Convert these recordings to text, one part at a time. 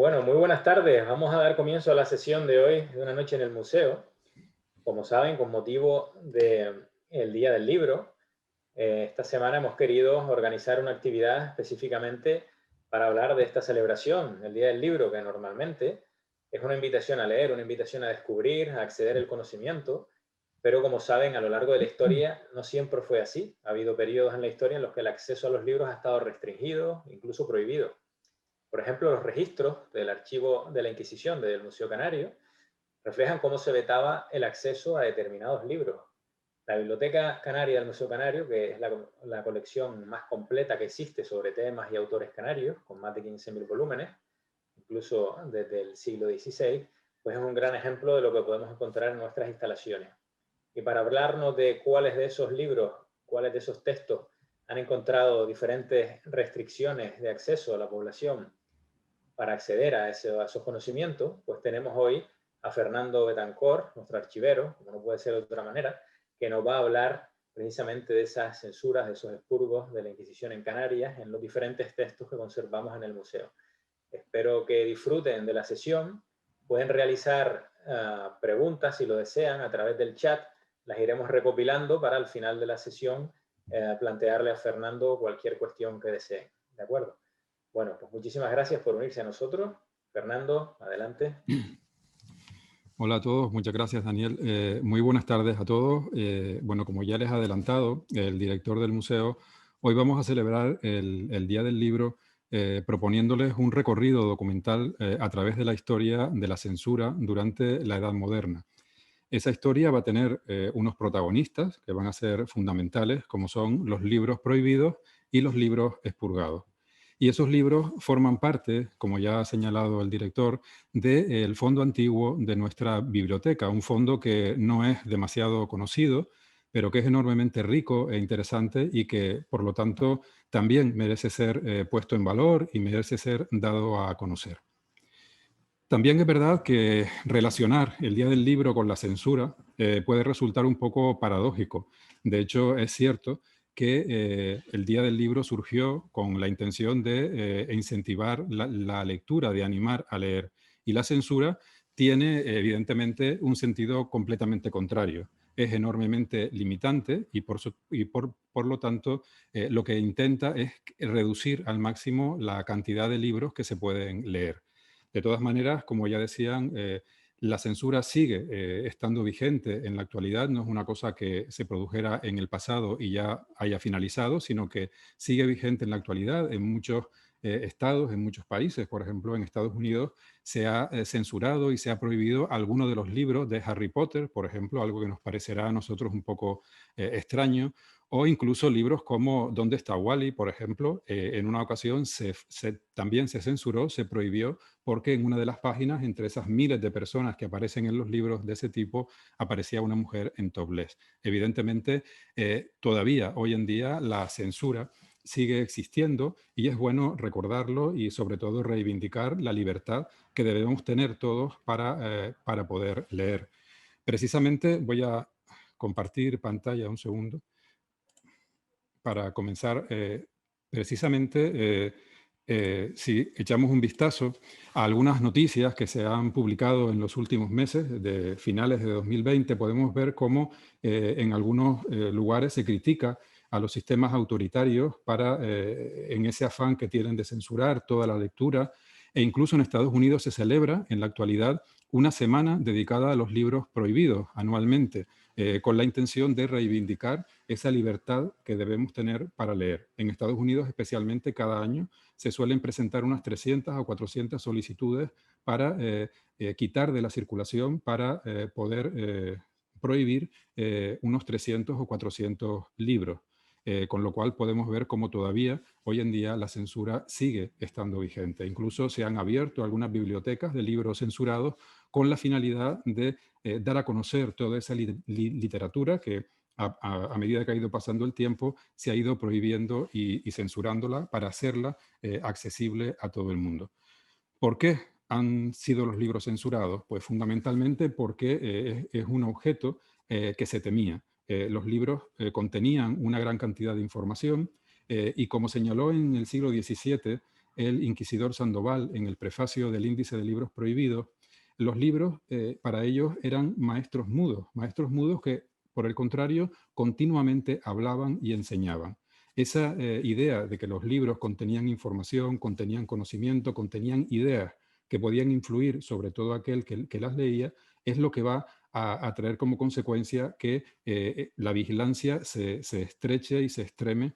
Bueno, muy buenas tardes. Vamos a dar comienzo a la sesión de hoy de una noche en el museo. Como saben, con motivo del Día del Libro, esta semana hemos querido organizar una actividad específicamente para hablar de esta celebración, el Día del Libro, que normalmente es una invitación a leer, una invitación a descubrir, a acceder al conocimiento, pero como saben, a lo largo de la historia no siempre fue así. Ha habido periodos en la historia en los que el acceso a los libros ha estado restringido, incluso prohibido. Por ejemplo, los registros del archivo de la Inquisición del Museo Canario reflejan cómo se vetaba el acceso a determinados libros. La Biblioteca Canaria del Museo Canario, que es la colección más completa que existe sobre temas y autores canarios, con más de 15.000 volúmenes, incluso desde el siglo XVI, pues es un gran ejemplo de lo que podemos encontrar en nuestras instalaciones. Y para hablarnos de cuáles de esos libros, cuáles de esos textos han encontrado diferentes restricciones de acceso a la población para acceder a esos conocimientos, pues tenemos hoy a Fernando Betancor, nuestro archivero, como no puede ser de otra manera, que nos va a hablar precisamente de esas censuras, de esos expurgos de la Inquisición en Canarias en los diferentes textos que conservamos en el museo. Espero que disfruten de la sesión. Pueden realizar preguntas si lo desean a través del chat. Las iremos recopilando para al final de la sesión plantearle a Fernando cualquier cuestión que deseen. ¿De acuerdo? Bueno, pues muchísimas gracias por unirse a nosotros. Fernando, adelante. Hola a todos, muchas gracias Daniel. Muy buenas tardes a todos. Bueno, como ya les he adelantado, el director del museo, hoy vamos a celebrar el Día del Libro proponiéndoles un recorrido documental a través de la historia de la censura durante la Edad Moderna. Esa historia va a tener unos protagonistas que van a ser fundamentales, como son los libros prohibidos y los libros expurgados. Y esos libros forman parte, como ya ha señalado el director, del fondo antiguo de nuestra biblioteca, un fondo que no es demasiado conocido, pero que es enormemente rico e interesante y que, por lo tanto, también merece ser puesto en valor y merece ser dado a conocer. También es verdad que relacionar el Día del Libro con la censura puede resultar un poco paradójico. De hecho, es cierto que el Día del Libro surgió con la intención de incentivar la lectura, de animar a leer. Y la censura tiene, evidentemente, un sentido completamente contrario. Es enormemente limitante y por lo tanto lo que intenta es reducir al máximo la cantidad de libros que se pueden leer. De todas maneras, como ya decían, la censura sigue estando vigente en la actualidad, no es una cosa que se produjera en el pasado y ya haya finalizado, sino que sigue vigente en la actualidad en muchos estados, en muchos países. Por ejemplo, en Estados Unidos se ha censurado y se ha prohibido algunos de los libros de Harry Potter, por ejemplo, algo que nos parecerá a nosotros un poco extraño, o incluso libros como ¿Dónde está Wally?, por ejemplo. En una ocasión también se censuró, se prohibió, porque en una de las páginas, entre esas miles de personas que aparecen en los libros de ese tipo, aparecía una mujer en topless. Evidentemente, todavía hoy en día la censura sigue existiendo y es bueno recordarlo y sobre todo reivindicar la libertad que debemos tener todos para poder leer. Precisamente voy a compartir pantalla un segundo para comenzar. Precisamente, si echamos un vistazo a algunas noticias que se han publicado en los últimos meses, de finales de 2020, podemos ver cómo en algunos lugares se critica a los sistemas autoritarios en ese afán que tienen de censurar toda la lectura, e incluso en Estados Unidos se celebra en la actualidad una semana dedicada a los libros prohibidos anualmente, con la intención de reivindicar esa libertad que debemos tener para leer. En Estados Unidos, especialmente, cada año se suelen presentar unas 300 o 400 solicitudes para quitar de la circulación, para poder prohibir unos 300 o 400 libros. Con lo cual podemos ver cómo todavía hoy en día la censura sigue estando vigente. Incluso se han abierto algunas bibliotecas de libros censurados con la finalidad de dar a conocer toda esa literatura que a medida que ha ido pasando el tiempo se ha ido prohibiendo y censurándola para hacerla accesible a todo el mundo. ¿Por qué han sido los libros censurados? Pues fundamentalmente porque es un objeto que se temía. Los libros contenían una gran cantidad de información y, como señaló en el siglo XVII el inquisidor Sandoval en el prefacio del Índice de Libros Prohibidos, los libros para ellos eran maestros mudos que, por el contrario, continuamente hablaban y enseñaban. Esa idea de que los libros contenían información, contenían conocimiento, contenían ideas que podían influir sobre todo aquel que las leía, es lo que va a traer como consecuencia que la vigilancia se estreche y se extreme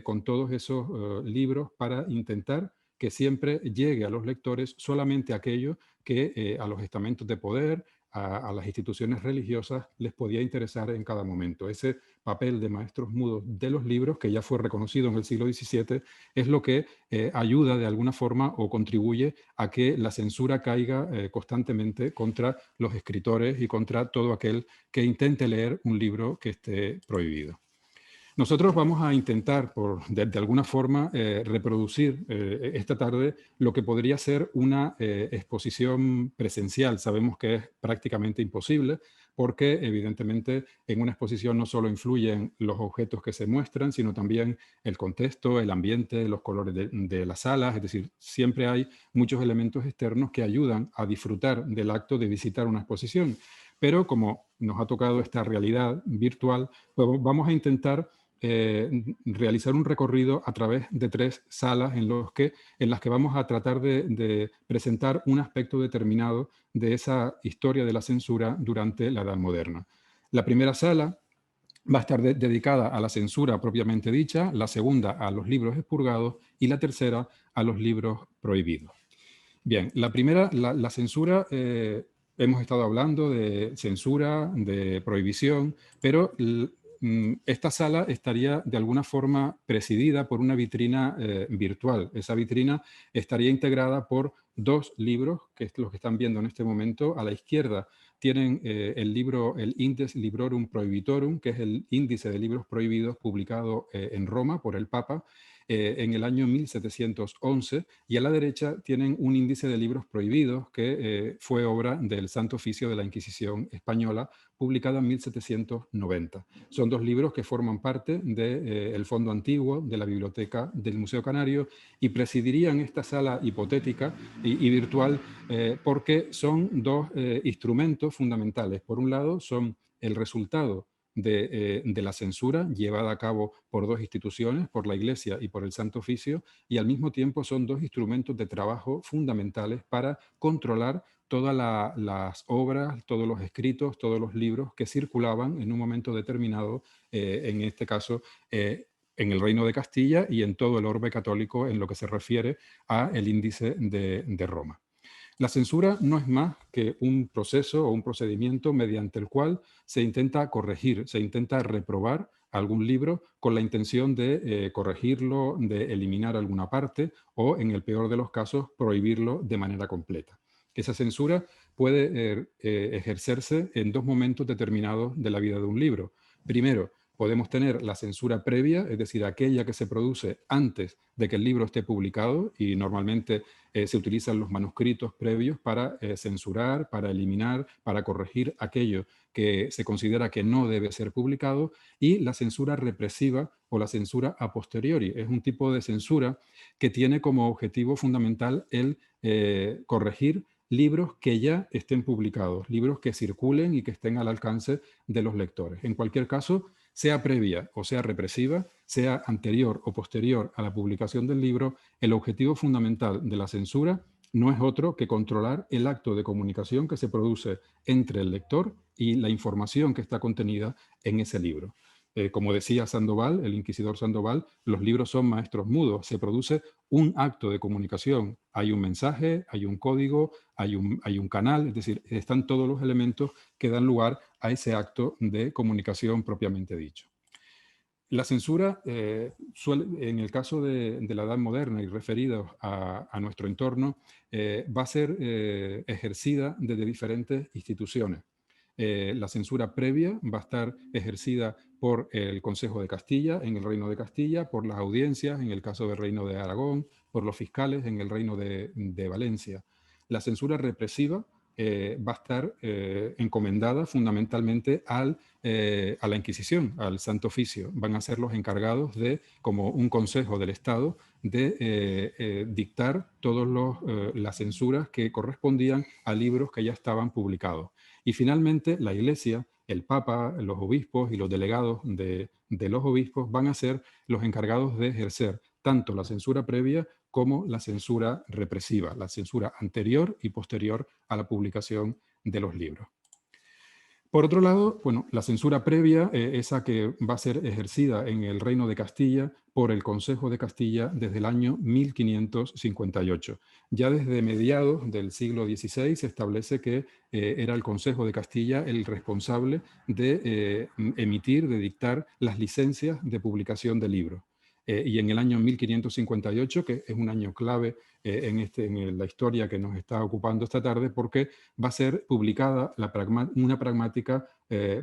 con todos esos libros para intentar que siempre llegue a los lectores solamente aquello que a los estamentos de poder, a las instituciones religiosas les podía interesar en cada momento. Ese papel de maestros mudos de los libros, que ya fue reconocido en el siglo XVII, es lo que ayuda de alguna forma o contribuye a que la censura caiga constantemente contra los escritores y contra todo aquel que intente leer un libro que esté prohibido. Nosotros vamos a intentar, de alguna forma, reproducir esta tarde lo que podría ser una exposición presencial. Sabemos que es prácticamente imposible porque, evidentemente, en una exposición no solo influyen los objetos que se muestran, sino también el contexto, el ambiente, los colores de las salas. Es decir, siempre hay muchos elementos externos que ayudan a disfrutar del acto de visitar una exposición. Pero como nos ha tocado esta realidad virtual, pues vamos a intentar realizar un recorrido a través de 3 salas en las que vamos a tratar de presentar un aspecto determinado de esa historia de la censura durante la Edad Moderna. La primera sala va a estar dedicada a la censura propiamente dicha, la segunda a los libros expurgados y la tercera a los libros prohibidos. Bien, la primera, la censura, hemos estado hablando de censura, de prohibición, pero esta sala estaría de alguna forma presidida por una vitrina virtual. Esa vitrina estaría integrada por 2 libros, que es los que están viendo en este momento. A la izquierda tienen el libro, el Index Librorum Prohibitorum, que es el índice de libros prohibidos publicado en Roma por el Papa en el año 1711, y a la derecha tienen un índice de libros prohibidos que fue obra del Santo Oficio de la Inquisición Española, publicada en 1790. Son 2 libros que forman parte del fondo antiguo de la biblioteca del Museo Canario y presidirían esta sala hipotética y virtual porque son 2 instrumentos fundamentales. Por un lado, son el resultado de la censura llevada a cabo por 2 instituciones, por la Iglesia y por el Santo Oficio, y al mismo tiempo son 2 instrumentos de trabajo fundamentales para controlar todas las obras, todos los escritos, todos los libros que circulaban en un momento determinado, en este caso en el Reino de Castilla y en todo el orbe católico en lo que se refiere al índice de Roma. La censura no es más que un proceso o un procedimiento mediante el cual se intenta corregir, se intenta reprobar algún libro con la intención de corregirlo, de eliminar alguna parte o, en el peor de los casos, prohibirlo de manera completa. Esa censura puede ejercerse en 2 momentos determinados de la vida de un libro. Primero, podemos tener la censura previa, es decir, aquella que se produce antes de que el libro esté publicado, y normalmente se utilizan los manuscritos previos para censurar, para eliminar, para corregir aquello que se considera que no debe ser publicado, y la censura represiva o la censura a posteriori. Es un tipo de censura que tiene como objetivo fundamental el corregir libros que ya estén publicados, libros que circulen y que estén al alcance de los lectores. En cualquier caso, sea previa o sea represiva, sea anterior o posterior a la publicación del libro, el objetivo fundamental de la censura no es otro que controlar el acto de comunicación que se produce entre el lector y la información que está contenida en ese libro. Como decía Sandoval, el inquisidor Sandoval, los libros son maestros mudos. Se produce un acto de comunicación. Hay un mensaje, hay un código, hay un canal, es decir, están todos los elementos que dan lugar a ese acto de comunicación propiamente dicho. La censura, en el caso de la Edad Moderna y referidos a nuestro entorno, va a ser ejercida desde diferentes instituciones. La censura previa va a estar ejercida por el Consejo de Castilla en el Reino de Castilla, por las audiencias en el caso del Reino de Aragón, por los fiscales en el Reino de Valencia. La censura represiva va a estar encomendada fundamentalmente a la Inquisición, al Santo Oficio. Van a ser los encargados de, como un consejo del Estado, de dictar todas las censuras que correspondían a libros que ya estaban publicados. Y finalmente la Iglesia, el Papa, los obispos y los delegados de los obispos van a ser los encargados de ejercer tanto la censura previa como la censura represiva, la censura anterior y posterior a la publicación de los libros. Por otro lado, bueno, la censura previa, esa que va a ser ejercida en el Reino de Castilla por el Consejo de Castilla desde el año 1558. Ya desde mediados del siglo XVI se establece que era el Consejo de Castilla el responsable de emitir, de dictar las licencias de publicación de libros. Y en el año 1558, que es un año clave en la historia que nos está ocupando esta tarde, porque va a ser publicada una pragmática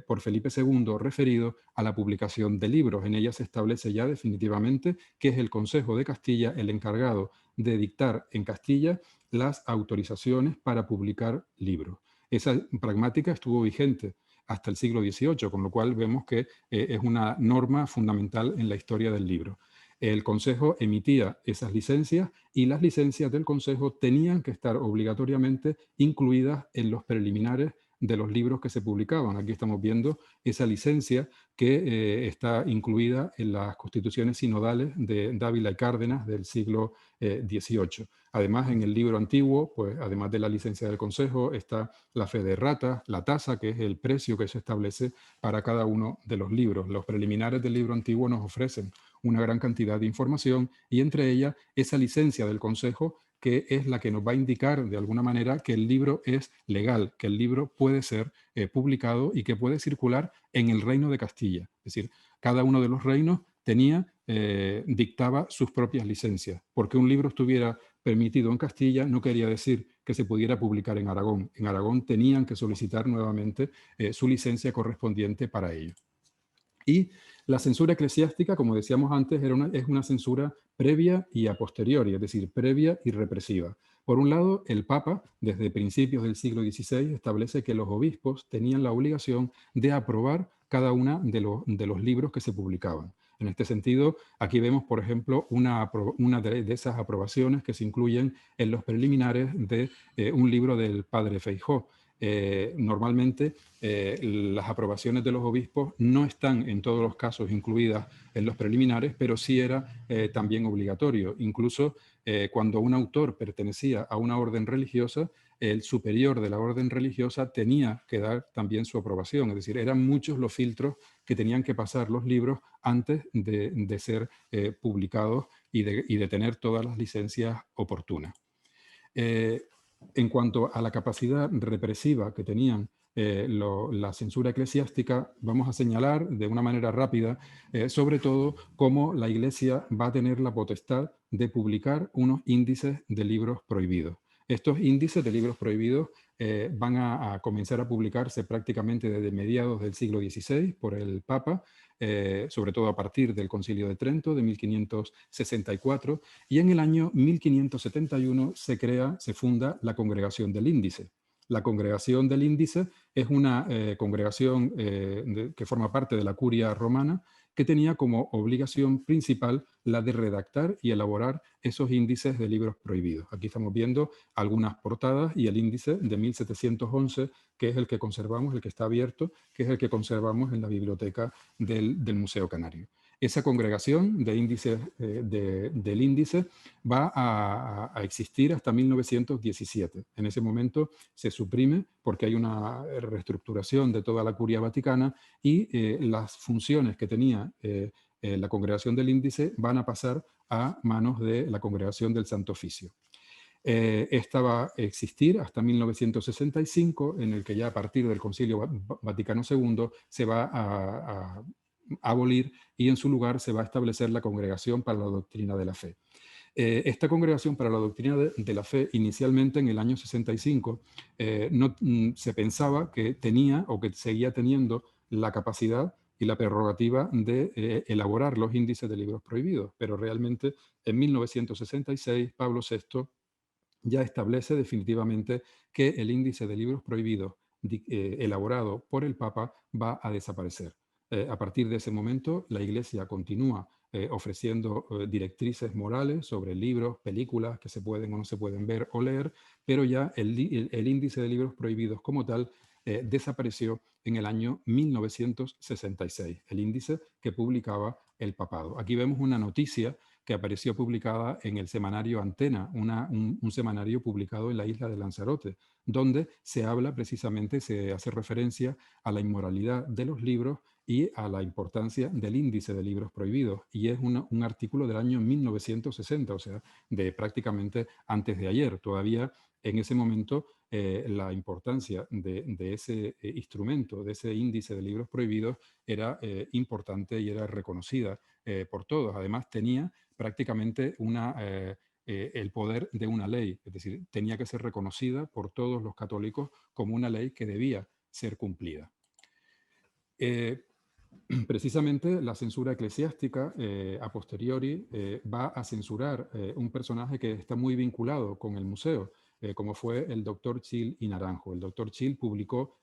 por Felipe II referido a la publicación de libros. En ella se establece ya definitivamente que es el Consejo de Castilla el encargado de dictar en Castilla las autorizaciones para publicar libros. Esa pragmática estuvo vigente hasta el siglo XVIII, con lo cual vemos que es una norma fundamental en la historia del libro. El Consejo emitía esas licencias y las licencias del Consejo tenían que estar obligatoriamente incluidas en los preliminares de los libros que se publicaban. Aquí estamos viendo esa licencia que está incluida en las constituciones sinodales de Dávila y Cárdenas del siglo XVIII. Además, en el libro antiguo, pues además de la licencia del Consejo, está la fe de rata, la tasa, que es el precio que se establece para cada uno de los libros. Los preliminares del libro antiguo nos ofrecen una gran cantidad de información y entre ellas esa licencia del Consejo que es la que nos va a indicar de alguna manera que el libro es legal, que el libro puede ser publicado y que puede circular en el Reino de Castilla. Es decir, cada uno de los reinos dictaba sus propias licencias. Porque un libro estuviera permitido en Castilla no quería decir que se pudiera publicar en Aragón. En Aragón tenían que solicitar nuevamente su licencia correspondiente para ello. Y la censura eclesiástica, como decíamos antes, es una censura previa y a posteriori, es decir, previa y represiva. Por un lado, el Papa, desde principios del siglo XVI, establece que los obispos tenían la obligación de aprobar cada uno de los libros que se publicaban. En este sentido, aquí vemos, por ejemplo, una de esas aprobaciones que se incluyen en los preliminares de un libro del padre Feijó. Normalmente las aprobaciones de los obispos no están en todos los casos incluidas en los preliminares, pero sí era también obligatorio. Incluso cuando un autor pertenecía a una orden religiosa, el superior de la orden religiosa tenía que dar también su aprobación. Es decir, eran muchos los filtros que tenían que pasar los libros antes de ser publicados y de tener todas las licencias oportunas. En cuanto a la capacidad represiva que tenían la censura eclesiástica, vamos a señalar de una manera rápida, sobre todo, cómo la Iglesia va a tener la potestad de publicar unos índices de libros prohibidos. Estos índices de libros prohibidos van a comenzar a publicarse prácticamente desde mediados del siglo XVI por el Papa, sobre todo a partir del Concilio de Trento de 1564, y en el año 1571 se funda la Congregación del Índice. La Congregación del Índice es una congregación que forma parte de la Curia Romana, que tenía como obligación principal la de redactar y elaborar esos índices de libros prohibidos. Aquí estamos viendo algunas portadas y el índice de 1711, que es el que conservamos, el que está abierto, que es el que conservamos en la biblioteca del Museo Canario. Esa congregación de índices, del índice va a existir hasta 1917. En ese momento se suprime porque hay una reestructuración de toda la Curia Vaticana y las funciones que tenía la Congregación del Índice van a pasar a manos de la Congregación del Santo Oficio. Esta va a existir hasta 1965, en el que ya a partir del Concilio Vaticano II se va a abolir y en su lugar se va a establecer la Congregación para la Doctrina de la Fe. Esta Congregación para la Doctrina de la Fe, inicialmente en el año 65, se pensaba que tenía o que seguía teniendo la capacidad y la prerrogativa de elaborar los índices de libros prohibidos, pero realmente en 1966 Pablo VI ya establece definitivamente que el índice de libros prohibidos elaborado por el Papa va a desaparecer. A partir de ese momento, la Iglesia continúa ofreciendo directrices morales sobre libros, películas que se pueden o no se pueden ver o leer, pero ya el índice de libros prohibidos como tal desapareció en el año 1966, el índice que publicaba el papado. Aquí vemos una noticia que apareció publicada en el semanario Antena, un semanario publicado en la isla de Lanzarote, donde se habla precisamente, se hace referencia a la inmoralidad de los libros y a la importancia del índice de libros prohibidos. Y es un artículo del año 1960, o sea, de prácticamente antes de ayer. Todavía en ese momento la importancia de ese instrumento, de ese índice de libros prohibidos, era importante y era reconocida por todos. Además, tenía prácticamente el poder de una ley, es decir, tenía que ser reconocida por todos los católicos como una ley que debía ser cumplida. Precisamente la censura eclesiástica a posteriori va a censurar un personaje que está muy vinculado con el museo, como fue el doctor Chil y Naranjo. El doctor Chil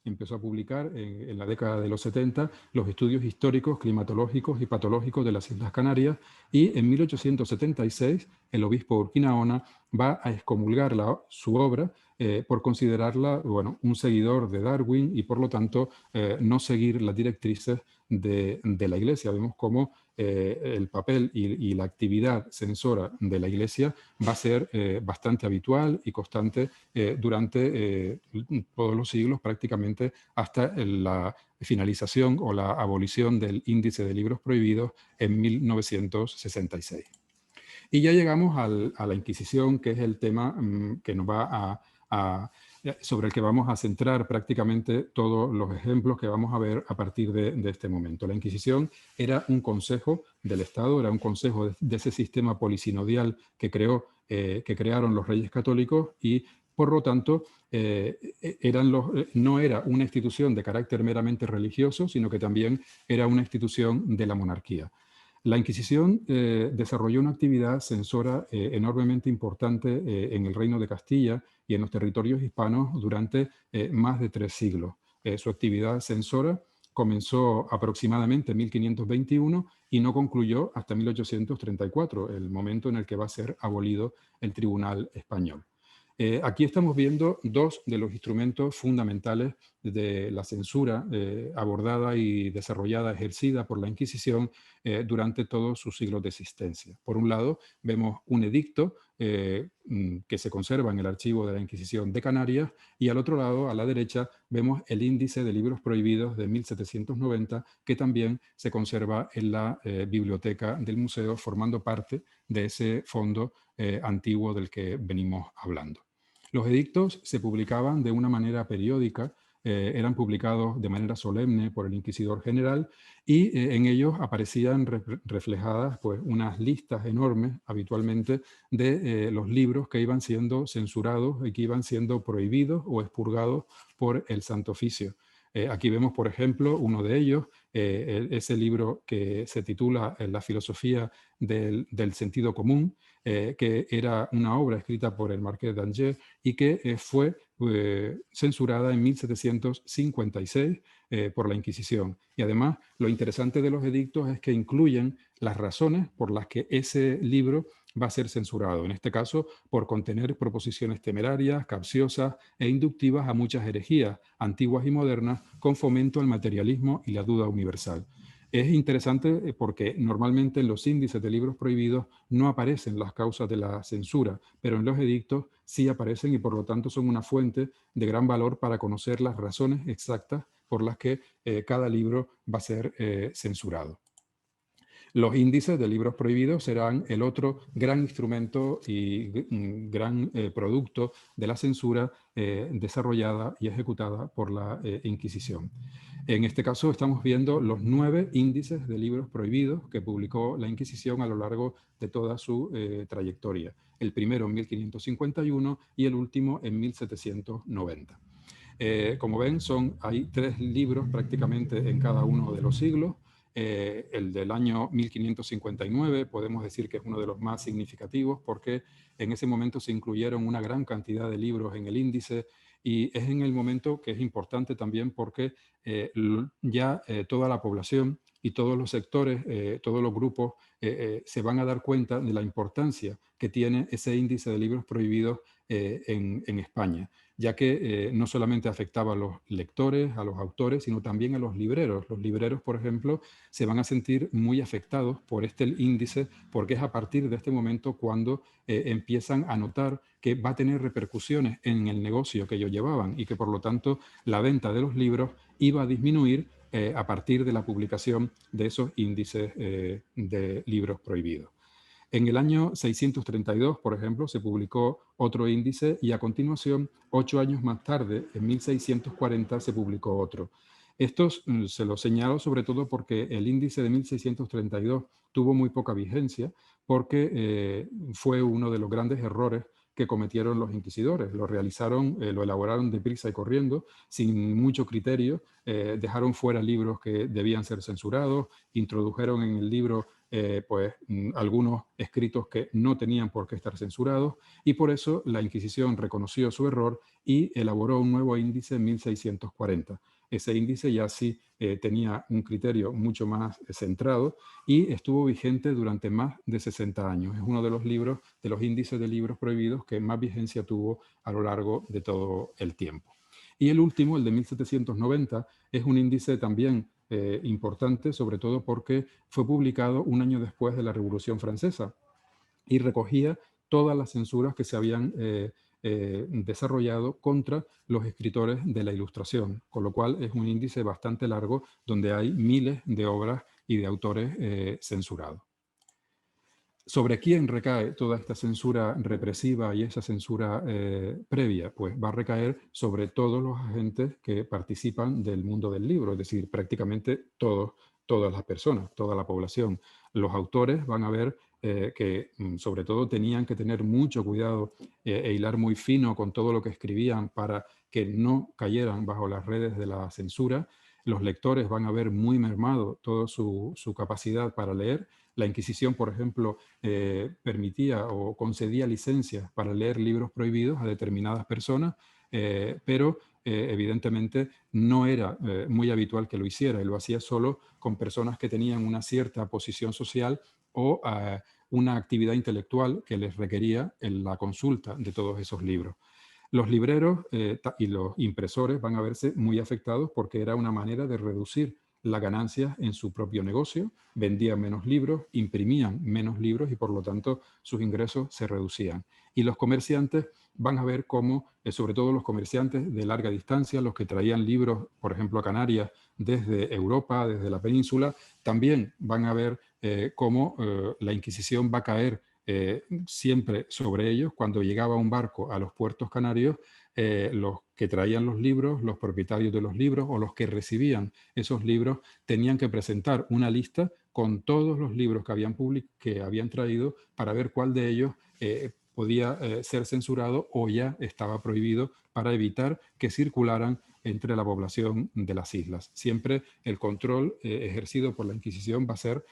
empezó a publicar en la década de los 70 los estudios históricos, climatológicos y patológicos de las Islas Canarias, y en 1876 el obispo Urquinaona va a excomulgar su obra por considerarla, bueno, un seguidor de Darwin y por lo tanto no seguir las directrices de la Iglesia. Vemos cómo el papel y la actividad censora de la Iglesia va a ser bastante habitual y constante durante todos los siglos, prácticamente hasta la finalización o la abolición del índice de libros prohibidos en 1966. Y ya llegamos a la Inquisición, que es el tema que nos va sobre el que vamos a centrar prácticamente todos los ejemplos que vamos a ver a partir de este momento. La Inquisición era un consejo del Estado, era un consejo de ese sistema polisinodial que crearon los reyes católicos y por lo tanto, no era una institución de carácter meramente religioso, sino que también era una institución de la monarquía. La Inquisición desarrolló una actividad censora enormemente importante en el Reino de Castilla y en los territorios hispanos durante más de 3 siglos. Su actividad censora comenzó aproximadamente en 1521 y no concluyó hasta 1834, el momento en el que va a ser abolido el Tribunal Español. Aquí estamos viendo dos de los instrumentos fundamentales de la censura abordada y desarrollada, ejercida por la Inquisición durante todos sus siglos de existencia. Por un lado, vemos un edicto que se conserva en el archivo de la Inquisición de Canarias y al otro lado, a la derecha, vemos el índice de libros prohibidos de 1790 que también se conserva en la biblioteca del museo, formando parte de ese fondo antiguo del que venimos hablando. Los edictos se publicaban de una manera periódica, eran publicados de manera solemne por el inquisidor general y en ellos aparecían reflejadas pues, unas listas enormes habitualmente de los libros que iban siendo censurados y que iban siendo prohibidos o expurgados por el Santo Oficio. Aquí vemos, por ejemplo, uno de ellos, ese libro que se titula La filosofía del sentido común, que era una obra escrita por el Marqués d'Angers y que fue censurada en 1756 por la Inquisición. Y además, lo interesante de los edictos es que incluyen las razones por las que ese libro va a ser censurado, en este caso por contener proposiciones temerarias, capciosas e inductivas a muchas herejías, antiguas y modernas, con fomento al materialismo y la duda universal. Es interesante porque normalmente en los índices de libros prohibidos no aparecen las causas de la censura, pero en los edictos sí aparecen y por lo tanto son una fuente de gran valor para conocer las razones exactas por las que cada libro va a ser censurado. Los índices de libros prohibidos serán el otro gran instrumento y gran producto de la censura desarrollada y ejecutada por la Inquisición. En este caso estamos viendo los 9 índices de libros prohibidos que publicó la Inquisición a lo largo de toda su trayectoria. El primero en 1551 y el último en 1790. Como ven, hay 3 libros prácticamente en cada uno de los siglos. El del año 1559 podemos decir que es uno de los más significativos porque en ese momento se incluyeron una gran cantidad de libros en el índice y es en el momento que es importante también porque ya toda la población y todos los sectores, todos los grupos se van a dar cuenta de la importancia que tiene ese índice de libros prohibidos en España, ya que no solamente afectaba a los lectores, a los autores, sino también a los libreros. Los libreros, por ejemplo, se van a sentir muy afectados por este índice, porque es a partir de este momento cuando empiezan a notar que va a tener repercusiones en el negocio que ellos llevaban y que por lo tanto la venta de los libros iba a disminuir a partir de la publicación de esos índices de libros prohibidos. En el año 632, por ejemplo, se publicó otro índice y a continuación, 8 años más tarde, en 1640, se publicó otro. Estos se los señalo sobre todo porque el índice de 1632 tuvo muy poca vigencia porque fue uno de los grandes errores que cometieron los inquisidores. Lo realizaron, lo elaboraron deprisa y corriendo, sin mucho criterio, dejaron fuera libros que debían ser censurados, introdujeron en el libro algunos escritos que no tenían por qué estar censurados y por eso la Inquisición reconoció su error y elaboró un nuevo índice en 1640. Ese índice ya sí tenía un criterio mucho más centrado y estuvo vigente durante más de 60 años. Es uno de los libros, de los índices de libros prohibidos que más vigencia tuvo a lo largo de todo el tiempo. Y el último, el de 1790, es un índice también importante, sobre todo porque fue publicado un año después de la Revolución Francesa y recogía todas las censuras que se habían desarrollado contra los escritores de la Ilustración, con lo cual es un índice bastante largo donde hay miles de obras y de autores censurados. ¿Sobre quién recae toda esta censura represiva y esa censura previa? Pues va a recaer sobre todos los agentes que participan del mundo del libro, es decir, prácticamente todas las personas, toda la población. Los autores van a ver que sobre todo tenían que tener mucho cuidado e hilar muy fino con todo lo que escribían para que no cayeran bajo las redes de la censura. Los lectores van a ver muy mermado toda su capacidad para leer. La Inquisición, por ejemplo, permitía o concedía licencias para leer libros prohibidos a determinadas personas, pero evidentemente no era muy habitual que lo hiciera y lo hacía solo con personas que tenían una cierta posición social o una actividad intelectual que les requería en la consulta de todos esos libros. Los libreros y los impresores van a verse muy afectados porque era una manera de reducir las ganancias en su propio negocio, vendían menos libros, imprimían menos libros y por lo tanto sus ingresos se reducían. Y los comerciantes van a ver cómo, sobre todo los comerciantes de larga distancia, los que traían libros, por ejemplo, a Canarias desde Europa, desde la península, también van a ver cómo la Inquisición va a caer siempre sobre ellos. Cuando llegaba un barco a los puertos canarios, los que traían los libros, los propietarios de los libros o los que recibían esos libros tenían que presentar una lista con todos los libros que habían traído para ver cuál de ellos podía ser censurado o ya estaba prohibido para evitar que circularan entre la población de las islas. Siempre el control ejercido por la Inquisición va a ser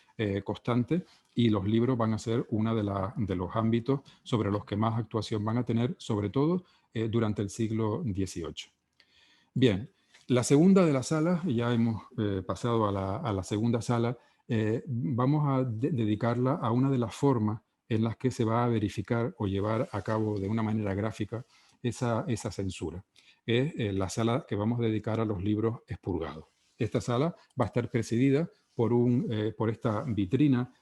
constante y los libros van a ser uno de los ámbitos sobre los que más actuación van a tener, sobre todo durante el siglo XVIII. Bien, la segunda de las salas, ya hemos pasado a la segunda sala, vamos a dedicarla a una de las formas en las que se va a verificar o llevar a cabo de una manera gráfica esa censura. Es la sala que vamos a dedicar a los libros expurgados. Esta sala va a estar presidida por esta vitrina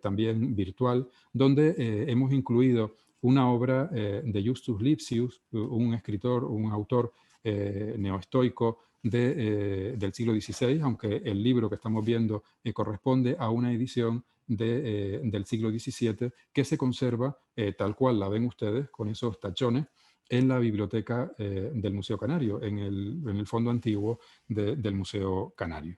también virtual, donde hemos incluido una obra de Justus Lipsius, un escritor, un autor neoestoico del siglo XVI, aunque el libro que estamos viendo corresponde a una edición del siglo XVII que se conserva tal cual la ven ustedes, con esos tachones, en la biblioteca del Museo Canario, en el fondo antiguo del Museo Canario.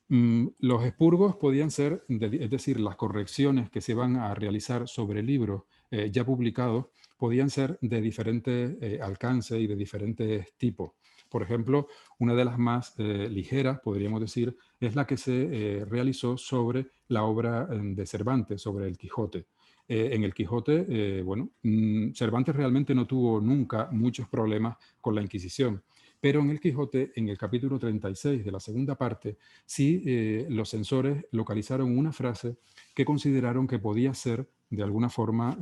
Los expurgos podían ser, es decir, las correcciones que se van a realizar sobre libros ya publicados, podían ser de diferentes alcances y de diferentes tipos. Por ejemplo, una de las más ligeras, podríamos decir, es la que se realizó sobre la obra de Cervantes, sobre el Quijote. En el Quijote, Cervantes realmente no tuvo nunca muchos problemas con la Inquisición, pero en el Quijote, en el capítulo 36 de la segunda parte, sí los censores localizaron una frase que consideraron que podía ser, de alguna forma,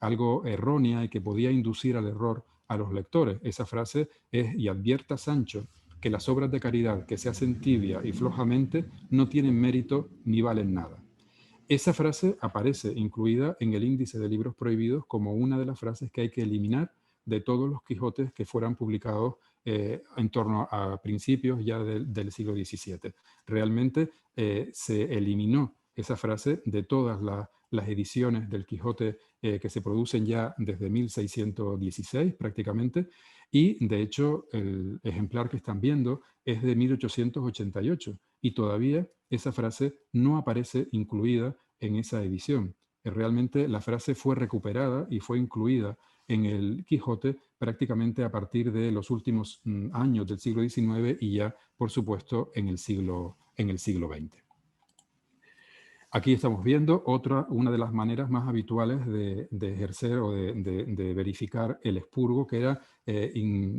algo errónea y que podía inducir al error a los lectores. Esa frase es: y advierta Sancho que las obras de caridad que se hacen tibia y flojamente no tienen mérito ni valen nada. Esa frase aparece incluida en el índice de libros prohibidos como una de las frases que hay que eliminar de todos los Quijotes que fueran publicados en torno a principios ya del siglo XVII. Realmente se eliminó esa frase de todas las ediciones del Quijote que se producen ya desde 1616 prácticamente, y de hecho el ejemplar que están viendo es de 1888 y todavía esa frase no aparece incluida en esa edición. Realmente la frase fue recuperada y fue incluida en el Quijote prácticamente a partir de los últimos años del siglo XIX y ya, por supuesto, en el siglo XX. Aquí estamos viendo una de las maneras más habituales de ejercer o de verificar el expurgo, que era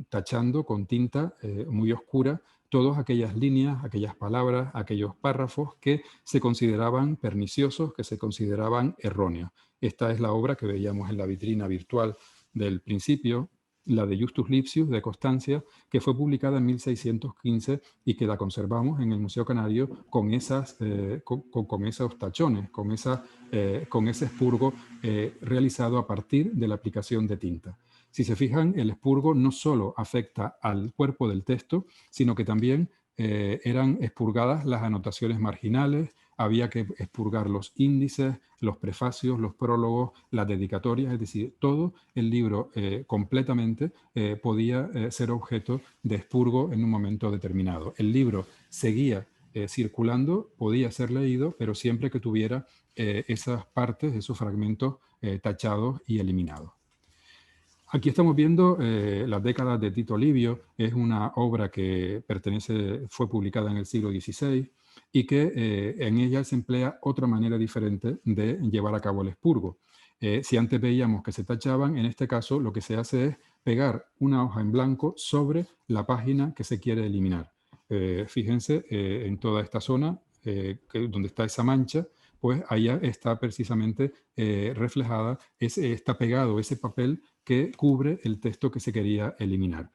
tachando con tinta muy oscura todas aquellas líneas, aquellas palabras, aquellos párrafos que se consideraban perniciosos, que se consideraban erróneos. Esta es la obra que veíamos en la vitrina virtual del principio, la de Justus Lipsius de Constancia, que fue publicada en 1615 y que la conservamos en el Museo Canario con esos tachones, con ese expurgo realizado a partir de la aplicación de tinta. Si se fijan, el expurgo no solo afecta al cuerpo del texto, sino que también eran expurgadas las anotaciones marginales, había que expurgar los índices, los prefacios, los prólogos, las dedicatorias, es decir, todo el libro completamente podía ser objeto de expurgo en un momento determinado. El libro seguía circulando, podía ser leído, pero siempre que tuviera esas partes, esos fragmentos tachados y eliminados. Aquí estamos viendo Las décadas de Tito Livio. Es una obra que fue publicada en el siglo XVI y que en ella se emplea otra manera diferente de llevar a cabo el expurgo. Si antes veíamos que se tachaban, en este caso lo que se hace es pegar una hoja en blanco sobre la página que se quiere eliminar. Fíjense en toda esta zona donde está esa mancha, pues allá está precisamente reflejada, está pegado ese papel que cubre el texto que se quería eliminar.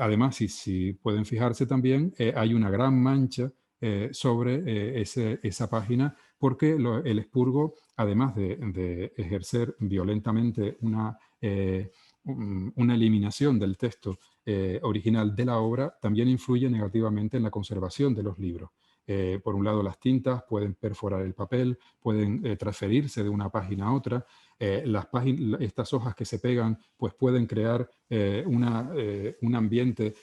Además, si pueden fijarse también, hay una gran mancha sobre esa página porque el expurgo, además de ejercer violentamente una eliminación del texto original de la obra, también influye negativamente en la conservación de los libros. Por un lado, las tintas pueden perforar el papel, pueden transferirse de una página a otra. Estas hojas que se pegan pues pueden crear un ambiente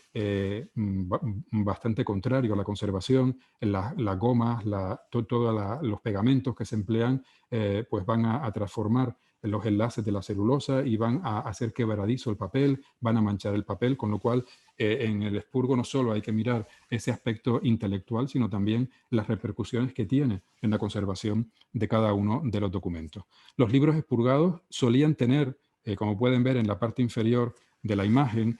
bastante contrario a la conservación. Las gomas, todos los pegamentos que se emplean pues van a transformar los enlaces de la celulosa y van a hacer quebradizo el papel, van a manchar el papel, con lo cual en el expurgo no solo hay que mirar ese aspecto intelectual, sino también las repercusiones que tiene en la conservación de cada uno de los documentos. Los libros expurgados solían tener, como pueden ver en la parte inferior de la imagen,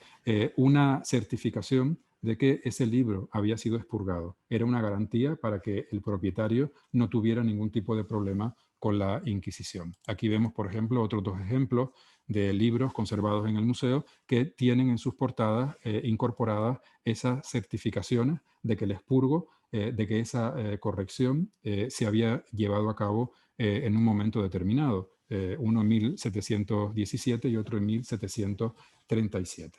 una certificación de que ese libro había sido expurgado. Era una garantía para que el propietario no tuviera ningún tipo de problema con la Inquisición. Aquí vemos, por ejemplo, otros dos ejemplos de libros conservados en el museo que tienen en sus portadas incorporadas esas certificaciones de que el expurgo, de que esa corrección se había llevado a cabo en un momento determinado, uno en 1717 y otro en 1737.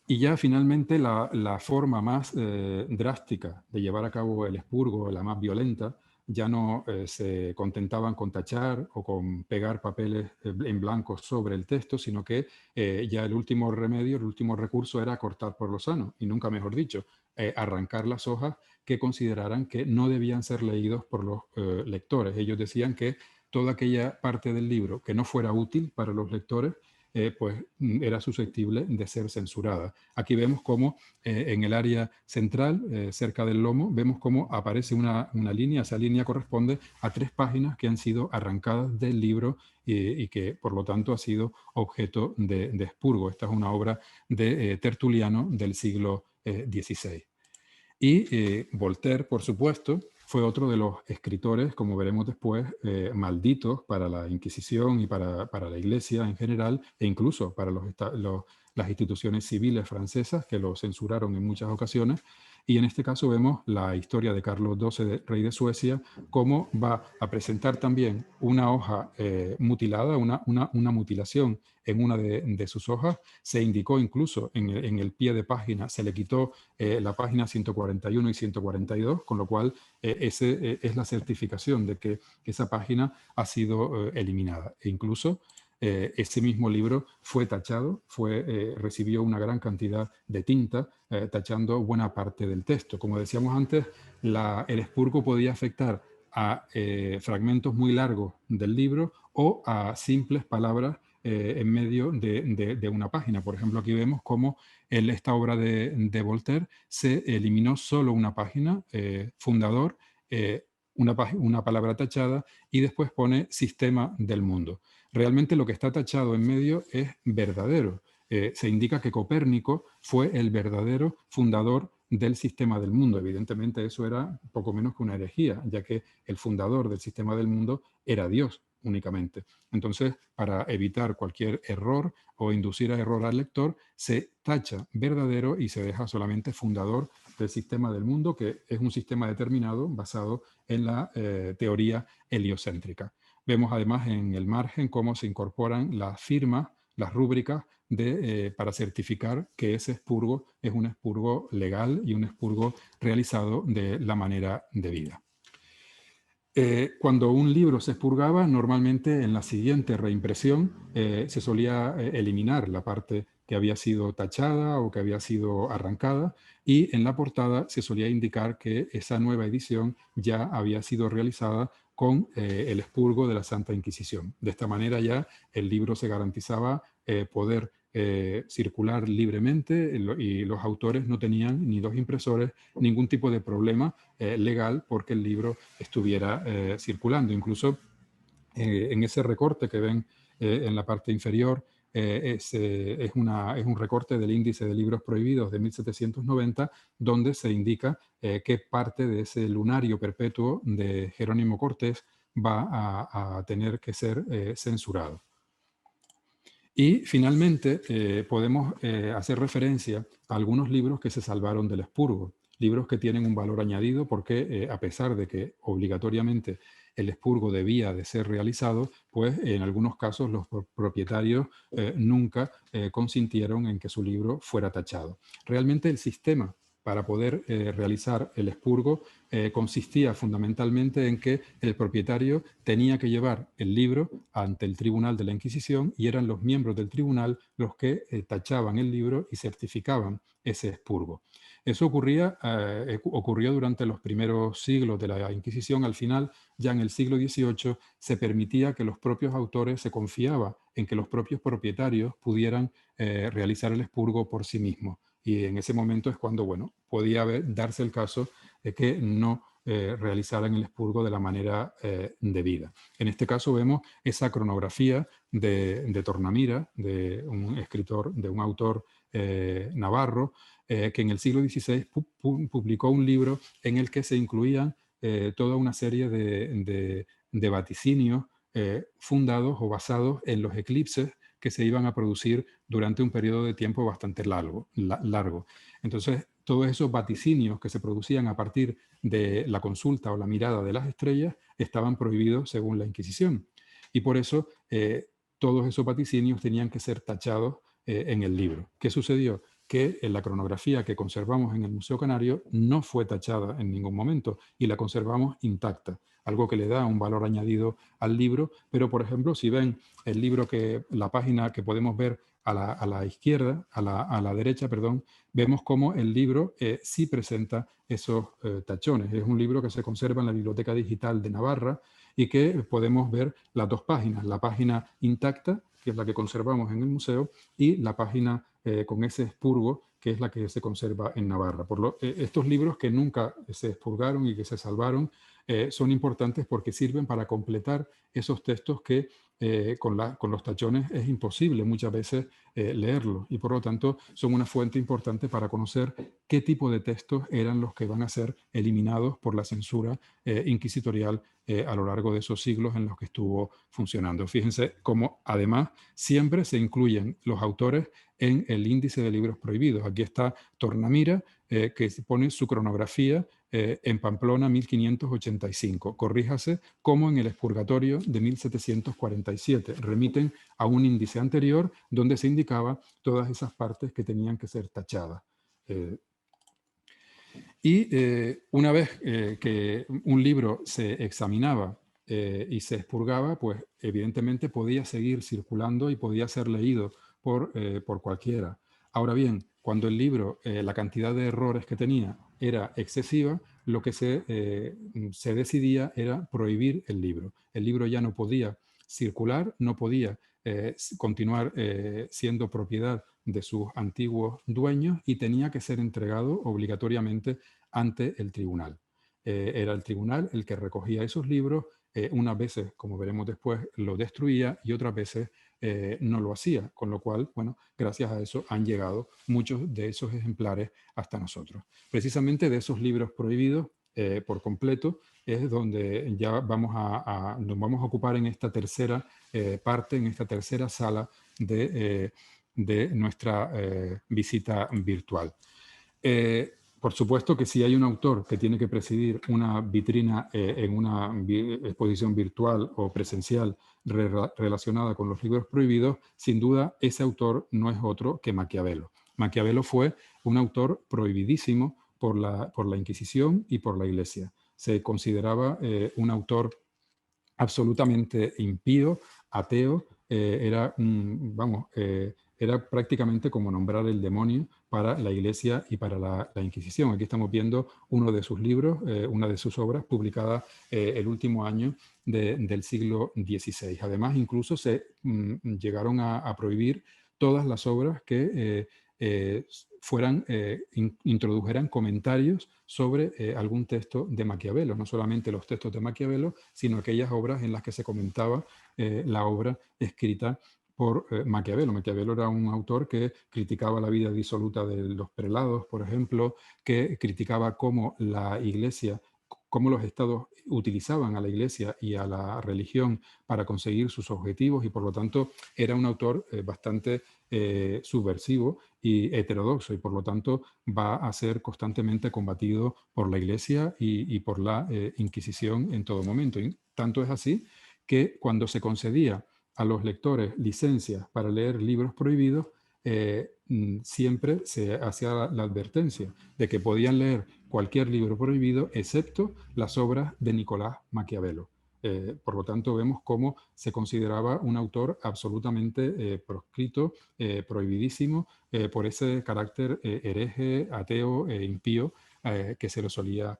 Y ya finalmente la forma más drástica de llevar a cabo el expurgo, la más violenta, ya no se contentaban con tachar o con pegar papeles en blanco sobre el texto, sino que ya el último remedio, el último recurso era cortar por lo sano, y nunca mejor dicho, arrancar las hojas que consideraran que no debían ser leídos por los lectores. Ellos decían que toda aquella parte del libro que no fuera útil para los lectores era susceptible de ser censurada. Aquí vemos cómo en el área central, cerca del lomo, vemos cómo aparece una línea. Esa línea corresponde a 3 páginas que han sido arrancadas del libro y que, por lo tanto, ha sido objeto de expurgo. Esta es una obra de Tertuliano del siglo XVI. Y Voltaire, por supuesto, fue otro de los escritores, como veremos después, malditos para la Inquisición y para la Iglesia en general, e incluso para las instituciones civiles francesas, que lo censuraron en muchas ocasiones. Y en este caso vemos la historia de Carlos XII, rey de Suecia, cómo va a presentar también una hoja mutilada, una mutilación en una de sus hojas. Se indicó incluso en el pie de página, se le quitó la página 141 y 142, con lo cual ese es la certificación de que esa página ha sido eliminada. E incluso ese mismo libro fue tachado, recibió una gran cantidad de tinta, tachando buena parte del texto. Como decíamos antes, el expurgo podía afectar a fragmentos muy largos del libro o a simples palabras en medio de una página. Por ejemplo, aquí vemos cómo en esta obra de Voltaire se eliminó solo una página, fundador, una palabra tachada, y después pone sistema del mundo. Realmente lo que está tachado en medio es verdadero. Se indica que Copérnico fue el verdadero fundador del sistema del mundo. Evidentemente eso era poco menos que una herejía, ya que el fundador del sistema del mundo era Dios únicamente. Entonces, para evitar cualquier error o inducir a error al lector, se tacha verdadero y se deja solamente fundador del sistema del mundo, que es un sistema determinado basado en la teoría heliocéntrica. Vemos además en el margen cómo se incorporan las firmas, las rúbricas para certificar que ese expurgo es un expurgo legal y un expurgo realizado de la manera debida. Cuando un libro se expurgaba, normalmente en la siguiente reimpresión se solía eliminar la parte que había sido tachada o que había sido arrancada, y en la portada se solía indicar que esa nueva edición ya había sido realizada con el expurgo de la Santa Inquisición. De esta manera ya el libro se garantizaba poder circular libremente, y los autores no tenían ni 2 impresores, ningún tipo de problema legal porque el libro estuviera circulando. Incluso en ese recorte que ven en la parte inferior, es un recorte del índice de libros prohibidos de 1790, donde se indica que parte de ese lunario perpetuo de Jerónimo Cortés va a tener que ser censurado. Y finalmente podemos hacer referencia a algunos libros que se salvaron del expurgo, libros que tienen un valor añadido porque a pesar de que obligatoriamente el expurgo debía de ser realizado, pues en algunos casos los propietarios nunca consintieron en que su libro fuera tachado. Realmente el sistema para poder realizar el expurgo consistía fundamentalmente en que el propietario tenía que llevar el libro ante el tribunal de la Inquisición, y eran los miembros del tribunal los que tachaban el libro y certificaban ese expurgo. Eso ocurrió durante los primeros siglos de la Inquisición. Al final, ya en el siglo XVIII, se permitía que los propios autores, se confiaba en que los propios propietarios pudieran realizar el expurgo por sí mismos. Y en ese momento es cuando, bueno, podía darse el caso de que no realizaran el expurgo de la manera debida. En este caso vemos esa cronografía de Tornamira, de un escritor, de un autor navarro, que en el siglo XVI publicó un libro en el que se incluían toda una serie de vaticinios fundados o basados en los eclipses que se iban a producir durante un periodo de tiempo bastante largo. Entonces, todos esos vaticinios que se producían a partir de la consulta o la mirada de las estrellas estaban prohibidos según la Inquisición. Y por eso todos esos vaticinios tenían que ser tachados en el libro. ¿Qué sucedió? Que la cronografía que conservamos en el Museo Canario no fue tachada en ningún momento y la conservamos intacta, algo que le da un valor añadido al libro. Pero, por ejemplo, si ven el libro, la página que podemos ver a la izquierda, a la derecha, perdón, vemos cómo el libro sí presenta esos tachones. Es un libro que se conserva en la Biblioteca Digital de Navarra y que podemos ver las 2 páginas, la página intacta que es la que conservamos en el museo, y la página con ese expurgo, que es la que se conserva en Navarra. Estos libros que nunca se expurgaron y que se salvaron son importantes porque sirven para completar esos textos que con los tachones es imposible muchas veces leerlos, y por lo tanto son una fuente importante para conocer qué tipo de textos eran los que van a ser eliminados por la censura inquisitorial a lo largo de esos siglos en los que estuvo funcionando. Fíjense cómo además siempre se incluyen los autores en el índice de libros prohibidos. Aquí está Tornamira, que pone su cronografía en Pamplona 1585. Corríjase, como en el expurgatorio de 1747. Remiten a un índice anterior donde se indicaba todas esas partes que tenían que ser tachadas. Una vez que un libro se examinaba y se expurgaba, pues evidentemente podía seguir circulando y podía ser leído por cualquiera. Ahora bien, cuando el libro, la cantidad de errores que tenía era excesiva, lo que se decidía era prohibir el libro. El libro ya no podía circular, no podía continuar siendo propiedad de sus antiguos dueños y tenía que ser entregado obligatoriamente ante el tribunal. Era el tribunal el que recogía esos libros, unas veces, como veremos después, lo destruía y otras veces no lo hacía, con lo cual, bueno, gracias a eso han llegado muchos de esos ejemplares hasta nosotros. Precisamente de esos libros prohibidos por completo es donde ya nos vamos a ocupar en esta tercera parte, en esta tercera sala de nuestra visita virtual. Por supuesto que si hay un autor que tiene que presidir una vitrina en una exposición virtual o presencial relacionada con los libros prohibidos, sin duda ese autor no es otro que Maquiavelo. Maquiavelo fue un autor prohibidísimo por la Inquisición y por la Iglesia. Se consideraba un autor absolutamente impío, ateo, era prácticamente como nombrar el demonio para la Iglesia y para la Inquisición. Aquí estamos viendo uno de sus libros, una de sus obras publicadas el último año del siglo XVI. Además, incluso se llegaron a prohibir todas las obras que introdujeran comentarios sobre algún texto de Maquiavelo, no solamente los textos de Maquiavelo, sino aquellas obras en las que se comentaba la obra escrita por Maquiavelo. Maquiavelo era un autor que criticaba la vida disoluta de los prelados, por ejemplo, que criticaba cómo la Iglesia, cómo los estados utilizaban a la Iglesia y a la religión para conseguir sus objetivos, y por lo tanto era un autor bastante subversivo y heterodoxo, y por lo tanto va a ser constantemente combatido por la Iglesia y por la Inquisición en todo momento. Y tanto es así que cuando se concedía a los lectores licencias para leer libros prohibidos, siempre se hacía la advertencia de que podían leer cualquier libro prohibido excepto las obras de Nicolás Maquiavelo. Por lo tanto, vemos cómo se consideraba un autor absolutamente proscrito, prohibidísimo, por ese carácter hereje, ateo e impío que se lo solía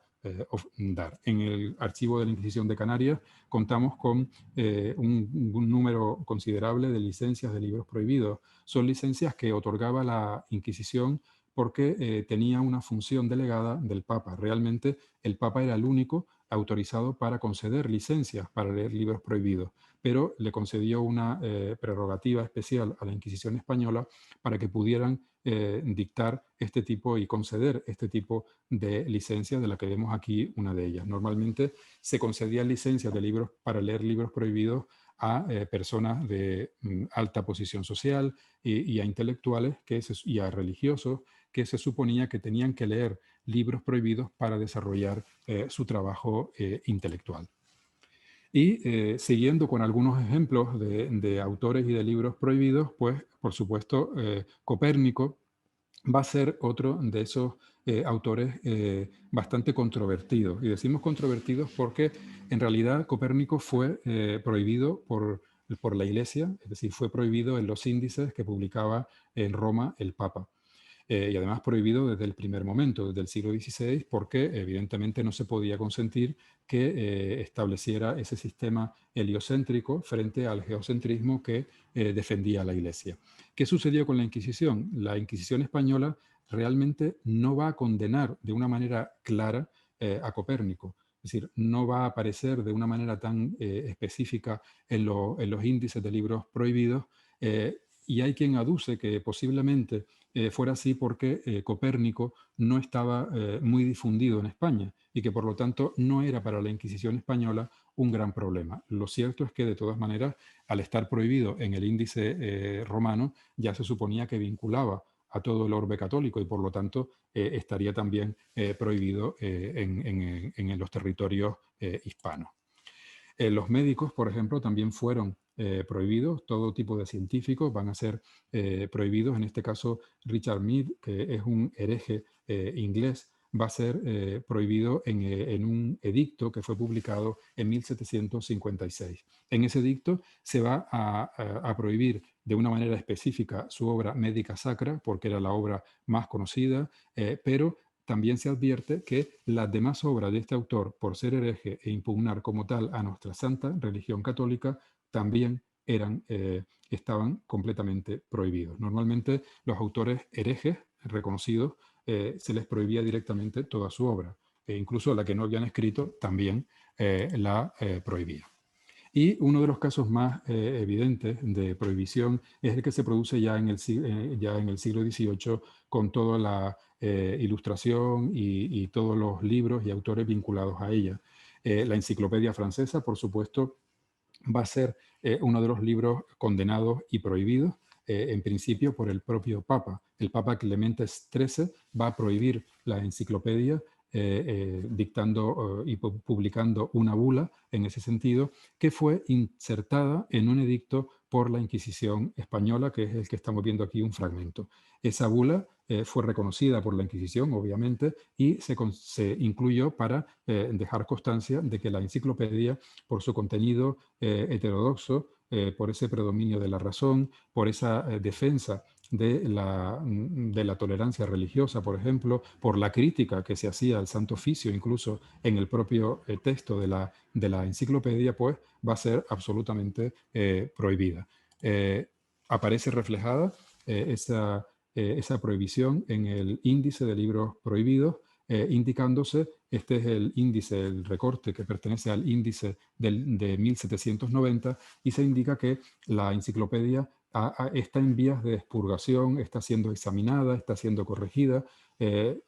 dar. En el archivo de la Inquisición de Canarias contamos con un número considerable de licencias de libros prohibidos. Son licencias que otorgaba la Inquisición porque tenía una función delegada del Papa. Realmente el Papa era el único autorizado para conceder licencias para leer libros prohibidos, pero le concedió una prerrogativa especial a la Inquisición española para que pudieran dictar este tipo y conceder este tipo de licencias, de la que vemos aquí una de ellas. Normalmente se concedían licencias de libros para leer libros prohibidos a personas de alta posición social y a intelectuales y a religiosos que se suponía que tenían que leer libros prohibidos para desarrollar su trabajo intelectual. Y siguiendo con algunos ejemplos de autores y de libros prohibidos, pues por supuesto Copérnico va a ser otro de esos autores bastante controvertidos. Y decimos controvertidos porque en realidad Copérnico fue prohibido por la Iglesia, es decir, fue prohibido en los índices que publicaba en Roma el Papa. y además prohibido desde el primer momento, desde el siglo XVI, porque evidentemente no se podía consentir que estableciera ese sistema heliocéntrico frente al geocentrismo que defendía la Iglesia. ¿Qué sucedió con la Inquisición? La Inquisición española realmente no va a condenar de una manera clara a Copérnico. Es decir, no va a aparecer de una manera tan específica en los índices de libros prohibidos, y hay quien aduce que posiblemente fuera así porque Copérnico no estaba muy difundido en España y que por lo tanto no era para la Inquisición española un gran problema. Lo cierto es que de todas maneras, al estar prohibido en el índice romano, ya se suponía que vinculaba a todo el orbe católico y por lo tanto estaría también prohibido en los territorios hispanos. Los médicos, por ejemplo, también fueron prohibidos. Todo tipo de científicos van a ser prohibidos. En este caso, Richard Mead, que es un hereje inglés, va a ser prohibido en un edicto que fue publicado en 1756. En ese edicto se va a prohibir de una manera específica su obra Medica Sacra, porque era la obra más conocida, pero también se advierte que las demás obras de este autor, por ser hereje e impugnar como tal a nuestra santa religión católica, también estaban completamente prohibidos. Normalmente los autores herejes reconocidos se les prohibía directamente toda su obra, e incluso la que no habían escrito también la prohibía. Y uno de los casos más evidentes de prohibición es el que se produce ya en el siglo XVIII con toda la ilustración y todos los libros y autores vinculados a ella. La enciclopedia francesa, por supuesto, va a ser uno de los libros condenados y prohibidos, en principio por el propio Papa. El Papa Clemente XIII va a prohibir la enciclopedia, dictando y publicando una bula en ese sentido, que fue insertada en un edicto por la Inquisición española, que es el que estamos viendo aquí un fragmento. Esa bula fue reconocida por la Inquisición, obviamente, y se incluyó para dejar constancia de que la enciclopedia, por su contenido heterodoxo, por ese predominio de la razón, por esa defensa de la tolerancia religiosa, por ejemplo, por la crítica que se hacía al Santo Oficio, incluso en el propio texto de la enciclopedia, pues va a ser absolutamente prohibida. Aparece reflejada esa prohibición en el índice de libros prohibidos, indicándose, este es el índice, el recorte que pertenece al índice de 1790, y se indica que la enciclopedia está en vías de expurgación, está siendo examinada, está siendo corregida,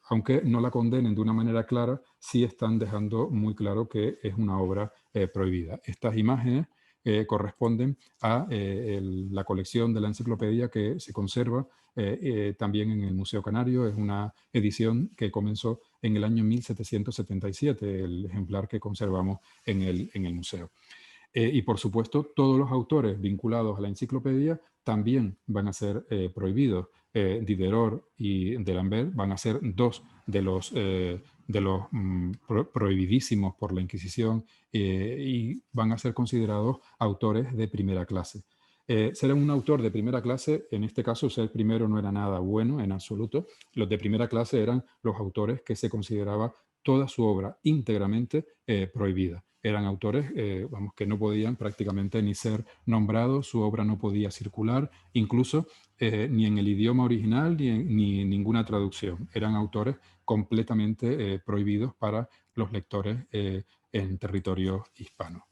aunque no la condenen de una manera clara, sí están dejando muy claro que es una obra prohibida. Estas imágenes corresponden a la colección de la enciclopedia que se conserva también en el Museo Canario. Es una edición que comenzó en el año 1777, el ejemplar que conservamos en el museo. Y por supuesto, todos los autores vinculados a la enciclopedia también van a ser prohibidos. Diderot y D'Alembert van a ser dos de los prohibidísimos por la Inquisición, y van a ser considerados autores de primera clase. Ser un autor de primera clase, en este caso ser primero no era nada bueno en absoluto. Los de primera clase eran los autores que se consideraba toda su obra íntegramente prohibida. Eran autores vamos, que no podían prácticamente ni ser nombrados, su obra no podía circular, incluso ni en el idioma original ni en ninguna traducción. Eran autores completamente prohibidos para los lectores en territorio hispano.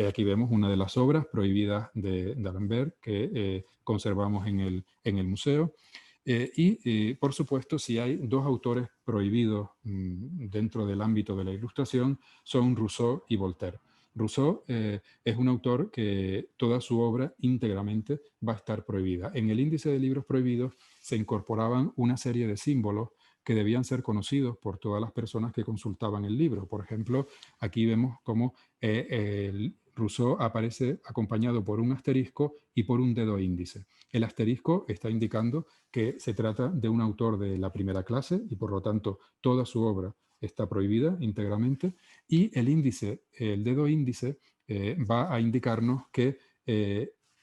Aquí vemos una de las obras prohibidas de D'Alembert que conservamos en el museo. Por supuesto, si hay dos autores prohibidos dentro del ámbito de la ilustración, son Rousseau y Voltaire. Rousseau es un autor que toda su obra íntegramente va a estar prohibida. En el índice de libros prohibidos se incorporaban una serie de símbolos que debían ser conocidos por todas las personas que consultaban el libro. Por ejemplo, aquí vemos cómo Rousseau aparece acompañado por un asterisco y por un dedo índice. El asterisco está indicando que se trata de un autor de la primera clase y por lo tanto toda su obra está prohibida íntegramente, y el índice, el dedo índice, va a indicarnos que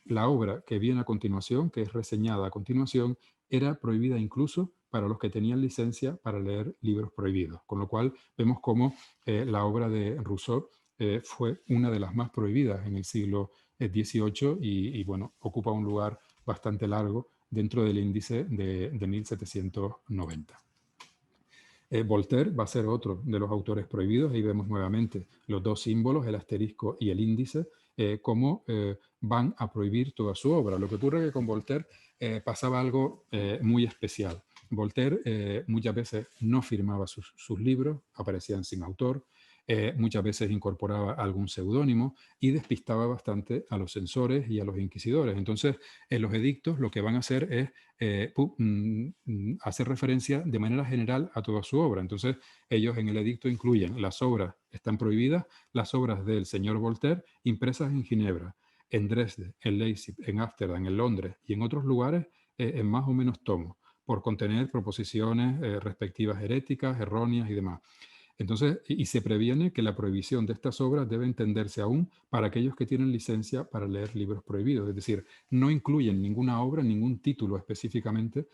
la obra que viene a continuación, que es reseñada a continuación, era prohibida incluso para los que tenían licencia para leer libros prohibidos. Con lo cual vemos cómo la obra de Rousseau fue una de las más prohibidas en el siglo XVIII y, bueno, ocupa un lugar bastante largo dentro del índice de 1790. Voltaire va a ser otro de los autores prohibidos. Ahí vemos nuevamente los dos símbolos, el asterisco y el índice, cómo van a prohibir toda su obra. Lo que ocurre es que con Voltaire pasaba algo muy especial. Voltaire muchas veces no firmaba sus libros, aparecían sin autor, muchas veces incorporaba algún seudónimo y despistaba bastante a los censores y a los inquisidores. Entonces, en los edictos lo que van a hacer es hacer referencia de manera general a toda su obra. Entonces, ellos en el edicto incluyen las obras, están prohibidas, las obras del señor Voltaire impresas en Ginebra, en Dresde, en Leipzig, en Ámsterdam, en Londres y en otros lugares en más o menos tomos, por contener proposiciones respectivas heréticas, erróneas y demás. Entonces, y se previene que la prohibición de estas obras debe entenderse aún para aquellos que tienen licencia para leer libros prohibidos. Es decir, no incluyen ninguna obra, ningún título específicamente,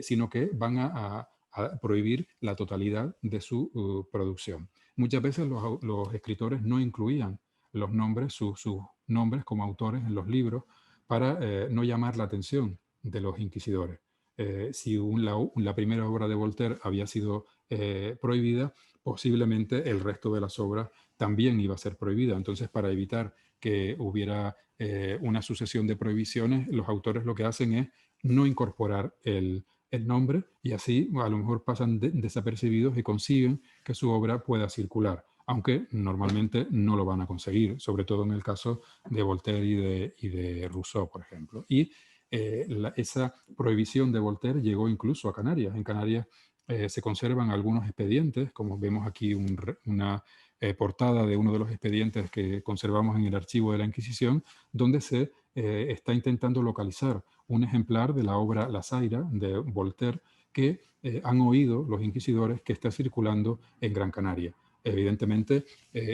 sino que van a prohibir la totalidad de su producción. Muchas veces los escritores no incluían los nombres, sus nombres como autores en los libros para no llamar la atención de los inquisidores. Si la primera obra de Voltaire había sido prohibida, posiblemente el resto de las obras también iba a ser prohibida. Entonces, para evitar que hubiera una sucesión de prohibiciones, los autores lo que hacen es no incorporar el nombre y así a lo mejor pasan desapercibidos y consiguen que su obra pueda circular, aunque normalmente no lo van a conseguir, sobre todo en el caso de Voltaire y de Rousseau, por ejemplo. Y esa prohibición de Voltaire llegó incluso a Canarias. En Canarias se conservan algunos expedientes, como vemos aquí una portada de uno de los expedientes que conservamos en el archivo de la Inquisición, donde se está intentando localizar un ejemplar de la obra La Zaira de Voltaire que han oído los inquisidores que está circulando en Gran Canaria. Evidentemente,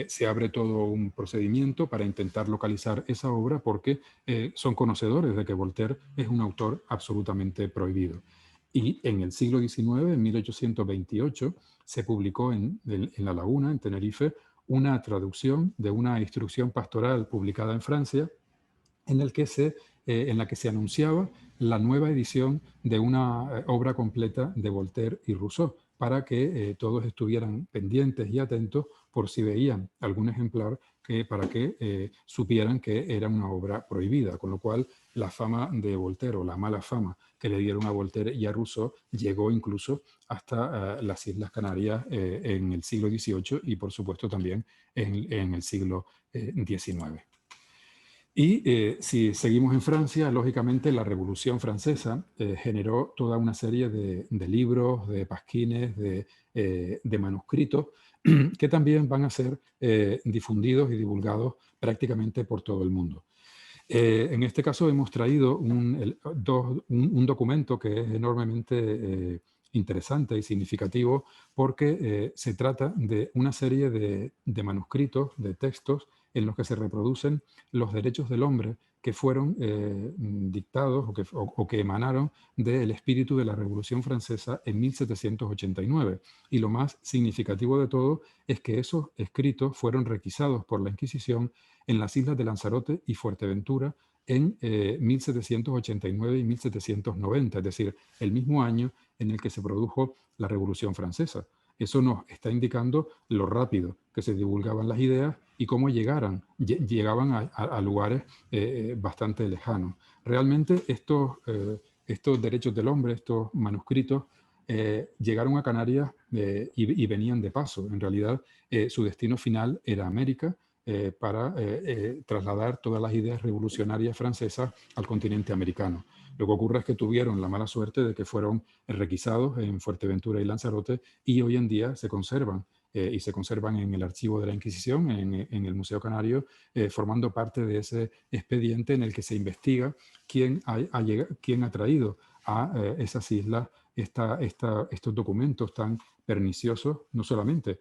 se abre todo un procedimiento para intentar localizar esa obra porque son conocedores de que Voltaire es un autor absolutamente prohibido. Y en el siglo XIX, en 1828, se publicó en La Laguna, en Tenerife, una traducción de una instrucción pastoral publicada en Francia en la que se anunciaba la nueva edición de una obra completa de Voltaire y Rousseau, para que todos estuvieran pendientes y atentos por si veían algún ejemplar para que supieran que era una obra prohibida, con lo cual la fama de Voltaire, o la mala fama que le dieron a Voltaire y a Rousseau, llegó incluso hasta las Islas Canarias en el siglo XVIII y por supuesto también en el siglo XIX. Y si seguimos en Francia, lógicamente la Revolución Francesa generó toda una serie de libros, de pasquines, de manuscritos que también van a ser difundidos y divulgados prácticamente por todo el mundo. En este caso hemos traído un documento que es enormemente interesante y significativo porque se trata de una serie de manuscritos, de textos en los que se reproducen los derechos del hombre que fueron dictados o que emanaron del espíritu de la Revolución Francesa en 1789. Y lo más significativo de todo es que esos escritos fueron requisados por la Inquisición en las islas de Lanzarote y Fuerteventura en 1789 y 1790, es decir, el mismo año en el que se produjo la Revolución Francesa. Eso nos está indicando lo rápido que se divulgaban las ideas y cómo llegaban a lugares bastante lejanos. Realmente estos derechos del hombre, estos manuscritos, llegaron a Canarias y venían de paso. En realidad, su destino final era América, para trasladar todas las ideas revolucionarias francesas al continente americano. Lo que ocurre es que tuvieron la mala suerte de que fueron requisados en Fuerteventura y Lanzarote y hoy en día se conservan y se conservan en el archivo de la Inquisición, en el Museo Canario, formando parte de ese expediente en el que se investiga quién ha traído a esas islas estos documentos tan perniciosos, no solamente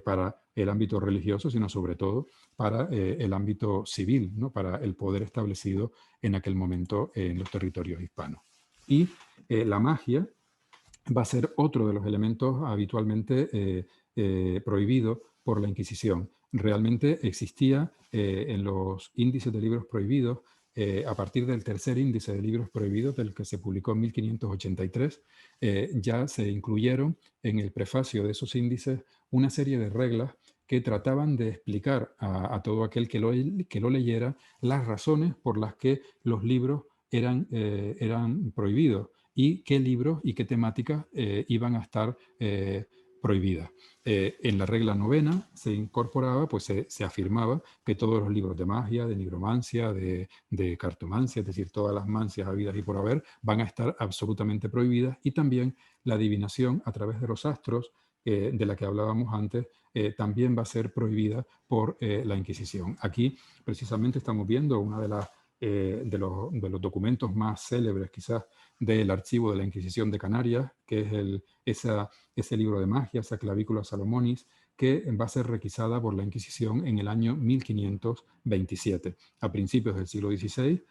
para el ámbito religioso, sino sobre todo para el ámbito civil, ¿no? Para el poder establecido en aquel momento en los territorios hispanos. Y la magia va a ser otro de los elementos habitualmente prohibido por la Inquisición. Realmente existía en los índices de libros prohibidos, a partir del tercer índice de libros prohibidos, del que se publicó en 1583, ya se incluyeron en el prefacio de esos índices una serie de reglas que trataban de explicar a todo aquel que lo leyera las razones por las que los libros eran prohibidos y qué libros y qué temáticas iban a estar prohibidas. En la regla novena se incorporaba, pues se afirmaba que todos los libros de magia, de nigromancia, de cartomancia, es decir, todas las mancias habidas y por haber, van a estar absolutamente prohibidas, y también la adivinación a través de los astros, de la que hablábamos antes, también va a ser prohibida por la Inquisición. Aquí precisamente estamos viendo una de los documentos más célebres quizás del archivo de la Inquisición de Canarias, que es ese libro de magia, esa clavícula Salomonis, que va a ser requisada por la Inquisición en el año 1527. A principios del siglo XVI,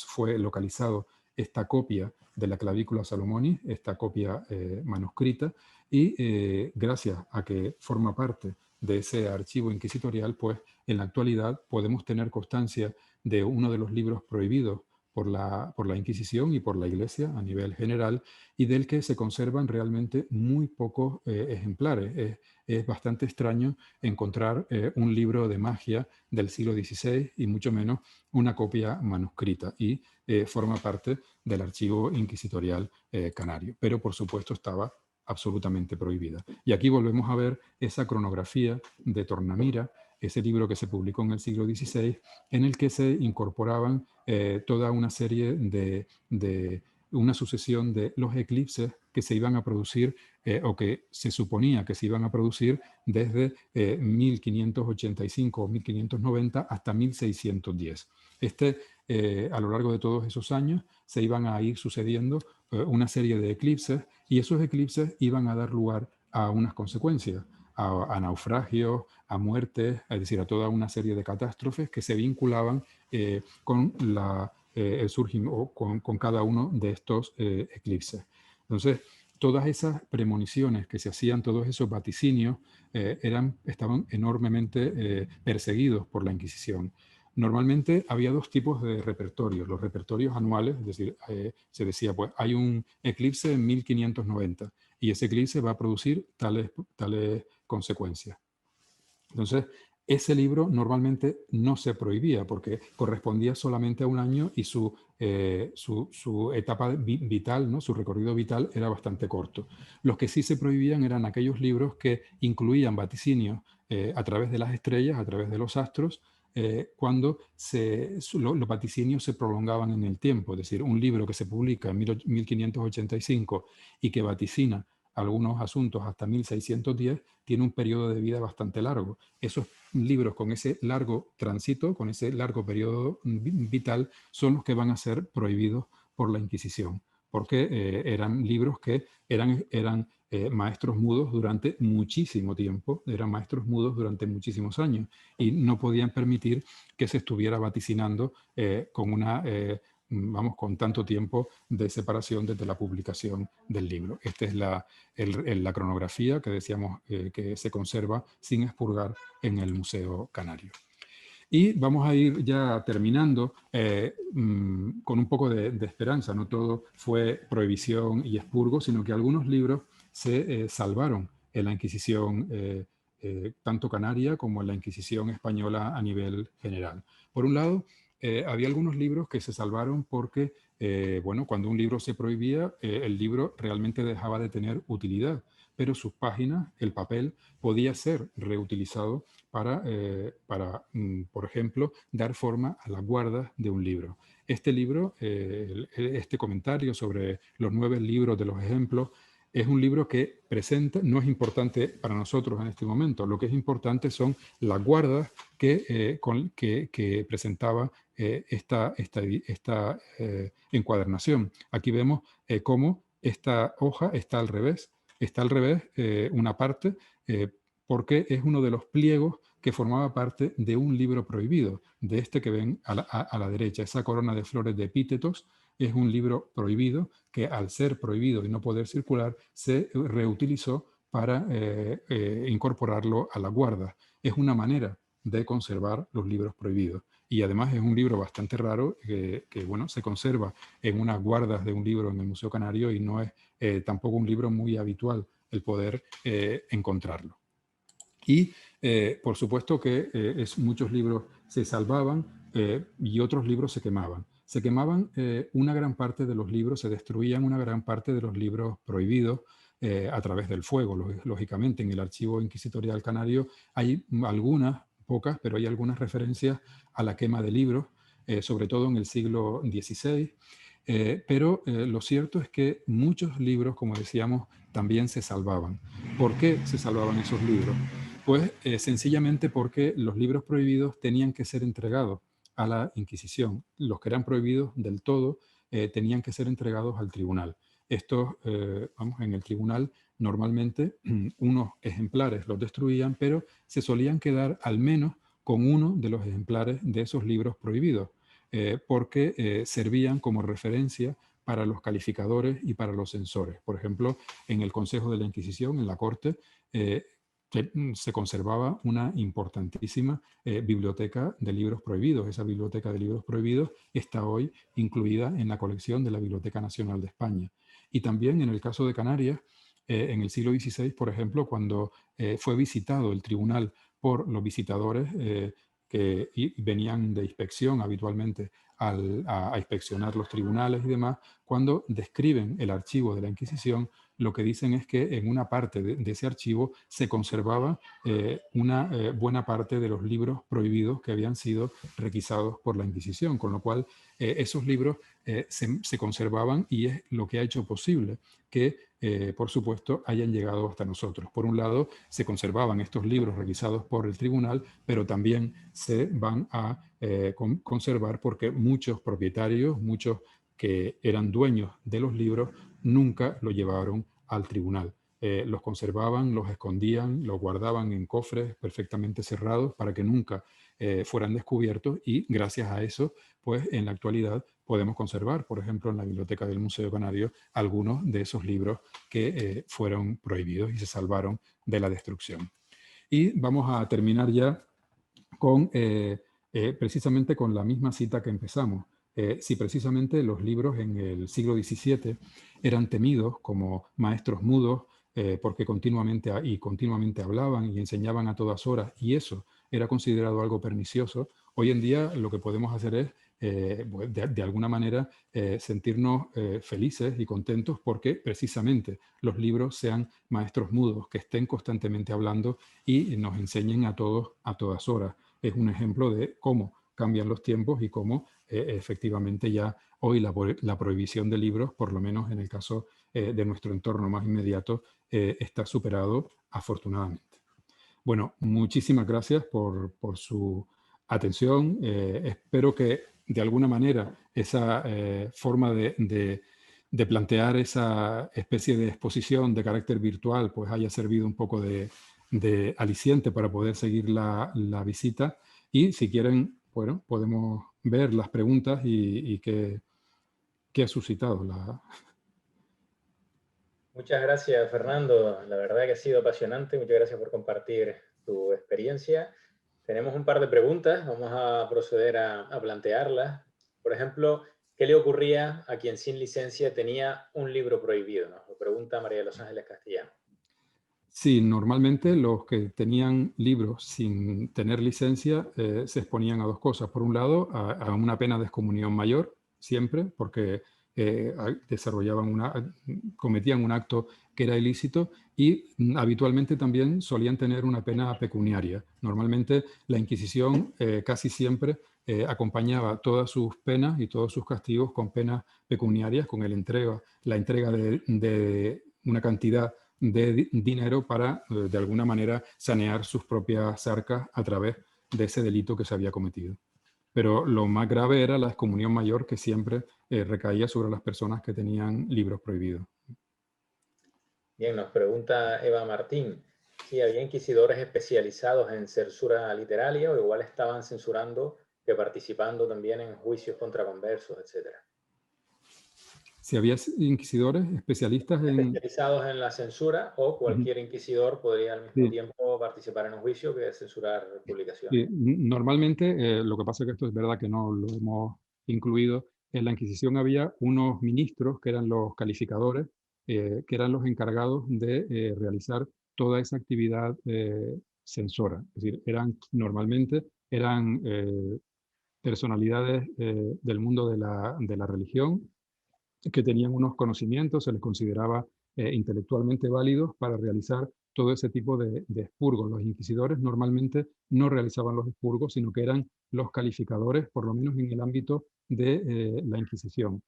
fue localizado esta copia de la clavícula Salomonis, esta copia manuscrita, y gracias a que forma parte de ese archivo inquisitorial, pues en la actualidad podemos tener constancia de uno de los libros prohibidos por la Inquisición y por la Iglesia a nivel general, y del que se conservan realmente muy pocos ejemplares. Es bastante extraño encontrar un libro de magia del siglo XVI y mucho menos una copia manuscrita, y forma parte del archivo inquisitorial canario. Pero por supuesto estaba absolutamente prohibida. Y aquí volvemos a ver esa cronografía de Tornamira, ese libro que se publicó en el siglo XVI, en el que se incorporaban toda una serie una sucesión de los eclipses que se iban a producir o que se suponía que se iban a producir desde 1585 o 1590 hasta 1610. A lo largo de todos esos años se iban a ir sucediendo una serie de eclipses, y esos eclipses iban a dar lugar a unas consecuencias, a naufragios, a muertes, es decir, a toda una serie de catástrofes que se vinculaban con el surgimiento, con cada uno de estos eclipses. Entonces, todas esas premoniciones que se hacían, todos esos vaticinios, estaban enormemente perseguidos por la Inquisición. Normalmente había dos tipos de repertorios: los repertorios anuales, es decir, se decía, pues hay un eclipse en 1590 y ese eclipse va a producir tales consecuencias. Entonces, ese libro normalmente no se prohibía porque correspondía solamente a un año, y su etapa vital, ¿no? Su recorrido vital era bastante corto. Los que sí se prohibían eran aquellos libros que incluían vaticinios a través de las estrellas, a través de los astros, cuando los vaticinios se prolongaban en el tiempo. Es decir, un libro que se publica en 1585 y que vaticina algunos asuntos hasta 1610, tiene un periodo de vida bastante largo. Esos libros con ese largo tránsito, con ese largo periodo vital, son los que van a ser prohibidos por la Inquisición, porque eran libros que eran maestros mudos durante muchísimo tiempo, eran maestros mudos durante muchísimos años, y no podían permitir que se estuviera vaticinando con tanto tiempo de separación desde la publicación del libro. Esta es la cronografía que decíamos que se conserva sin expurgar en el Museo Canario. Y vamos a ir ya terminando con un poco de esperanza. No todo fue prohibición y expurgo, sino que algunos libros se salvaron en la Inquisición tanto canaria como en la Inquisición española a nivel general. Por un lado, había algunos libros que se salvaron porque, cuando un libro se prohibía, el libro realmente dejaba de tener utilidad, pero sus páginas, el papel, podía ser reutilizado para por ejemplo, dar forma a las guardas de un libro. Este libro, este comentario sobre los 9 libros de los ejemplos, es un libro que presenta, no es importante para nosotros en este momento, lo que es importante son las guardas que presentaba esta encuadernación. Aquí vemos cómo esta hoja está al revés una parte, porque es uno de los pliegos que formaba parte de un libro prohibido, de este que ven a la derecha, esa corona de flores de epítetos, es un libro prohibido que, al ser prohibido y no poder circular, se reutilizó para incorporarlo a la guarda. Es una manera de conservar los libros prohibidos. Y además es un libro bastante raro que, bueno, se conserva en unas guardas de un libro en el Museo Canario y no es tampoco un libro muy habitual el poder encontrarlo. Y por supuesto que muchos libros se salvaban y otros libros se quemaban. Se quemaban una gran parte de los libros, se destruían una gran parte de los libros prohibidos a través del fuego. Lógicamente, en el archivo inquisitorial canario hay algunas, pocas, pero hay algunas referencias a la quema de libros, sobre todo en el siglo XVI. Pero lo cierto es que muchos libros, como decíamos, también se salvaban. ¿Por qué se salvaban esos libros? Pues sencillamente porque los libros prohibidos tenían que ser entregados a la Inquisición. Los que eran prohibidos del todo tenían que ser entregados al tribunal. Estos, vamos, en el tribunal normalmente unos ejemplares los destruían, pero se solían quedar al menos con uno de los ejemplares de esos libros prohibidos, porque servían como referencia para los calificadores y para los censores. Por ejemplo, en el Consejo de la Inquisición, en la Corte, se conservaba una importantísima biblioteca de libros prohibidos. Esa biblioteca de libros prohibidos está hoy incluida en la colección de la Biblioteca Nacional de España. Y también en el caso de Canarias, en el siglo XVI, por ejemplo, cuando fue visitado el tribunal por los visitadores que venían de inspección habitualmente a inspeccionar los tribunales y demás, cuando describen el archivo de la Inquisición, lo que dicen es que en una parte de ese archivo se conservaba una buena parte de los libros prohibidos que habían sido requisados por la Inquisición, con lo cual esos libros se conservaban y es lo que ha hecho posible que, por supuesto, hayan llegado hasta nosotros. Por un lado, se conservaban estos libros requisados por el tribunal, pero también se van a conservar porque muchos propietarios, muchos que eran dueños de los libros, nunca lo llevaron al tribunal. Los conservaban, los escondían, los guardaban en cofres perfectamente cerrados para que nunca fueran descubiertos y gracias a eso, pues en la actualidad podemos conservar, por ejemplo, en la biblioteca del Museo Canario, algunos de esos libros que fueron prohibidos y se salvaron de la destrucción. Y vamos a terminar ya con precisamente con la misma cita que empezamos. Si precisamente los libros en el siglo XVII eran temidos como maestros mudos porque continuamente hablaban y enseñaban a todas horas y eso era considerado algo pernicioso, hoy en día lo que podemos hacer es de alguna manera sentirnos felices y contentos porque precisamente los libros sean maestros mudos, que estén constantemente hablando y nos enseñen a todos a todas horas. Es un ejemplo de cómo cambian los tiempos y cómo efectivamente ya hoy la prohibición de libros, por lo menos en el caso de nuestro entorno más inmediato, está superado afortunadamente. Bueno, muchísimas gracias por su atención. Espero que de alguna manera esa forma de plantear esa especie de exposición de carácter virtual pues haya servido un poco de aliciente para poder seguir la visita. Y si quieren, bueno, podemos ver las preguntas y qué ha suscitado la... Muchas gracias, Fernando. La verdad que ha sido apasionante. Muchas gracias por compartir tu experiencia. Tenemos un par de preguntas. Vamos a proceder a plantearlas. Por ejemplo, ¿qué le ocurría a quien sin licencia tenía un libro prohibido? Nos lo pregunta María de los Ángeles Castellano. Sí, normalmente los que tenían libros sin tener licencia se exponían a dos cosas. Por un lado, a una pena de excomunión mayor, siempre, porque cometían un acto que era ilícito y habitualmente también solían tener una pena pecuniaria. Normalmente la Inquisición casi siempre acompañaba todas sus penas y todos sus castigos con penas pecuniarias, con la entrega de una cantidad de dinero para, de alguna manera, sanear sus propias arcas a través de ese delito que se había cometido. Pero lo más grave era la excomunión mayor que siempre recaía sobre las personas que tenían libros prohibidos. Bien, nos pregunta Eva Martín si había inquisidores especializados en censura literaria o igual estaban censurando que participando también en juicios contra conversos, etc. si había inquisidores especialistas en... Especializados en la censura, o Ujú. cualquier inquisidor podría al mismo Sí, tiempo participar en un juicio que censurar publicaciones. sí. Normalmente, lo que pasa es que esto es verdad que no lo hemos incluido. En la Inquisición había unos ministros que eran los calificadores, que eran los encargados de realizar toda esa actividad censora. Es decir, normalmente eran personalidades del mundo de la religión que tenían unos conocimientos, se les consideraba intelectualmente válidos para realizar todo ese tipo de expurgos. Los inquisidores normalmente no realizaban los expurgos, sino que eran los calificadores, por lo menos en el ámbito de la Inquisición.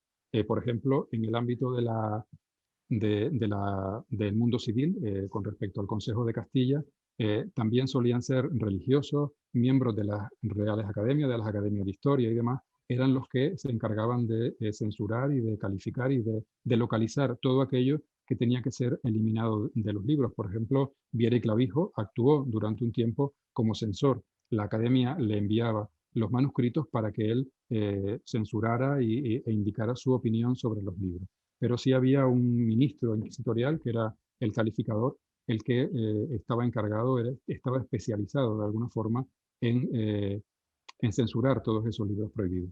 Por ejemplo, en el ámbito del mundo civil, con respecto al Consejo de Castilla, también solían ser religiosos, miembros de las Reales Academias, de las Academias de Historia y demás, eran los que se encargaban de censurar y de calificar y de localizar todo aquello que tenía que ser eliminado de los libros. Por ejemplo, Viera y Clavijo actuó durante un tiempo como censor. La Academia le enviaba los manuscritos para que él censurara e indicara su opinión sobre los libros. Pero sí había un ministro inquisitorial que era el calificador, el que estaba encargado, estaba especializado de alguna forma en censurar todos esos libros prohibidos.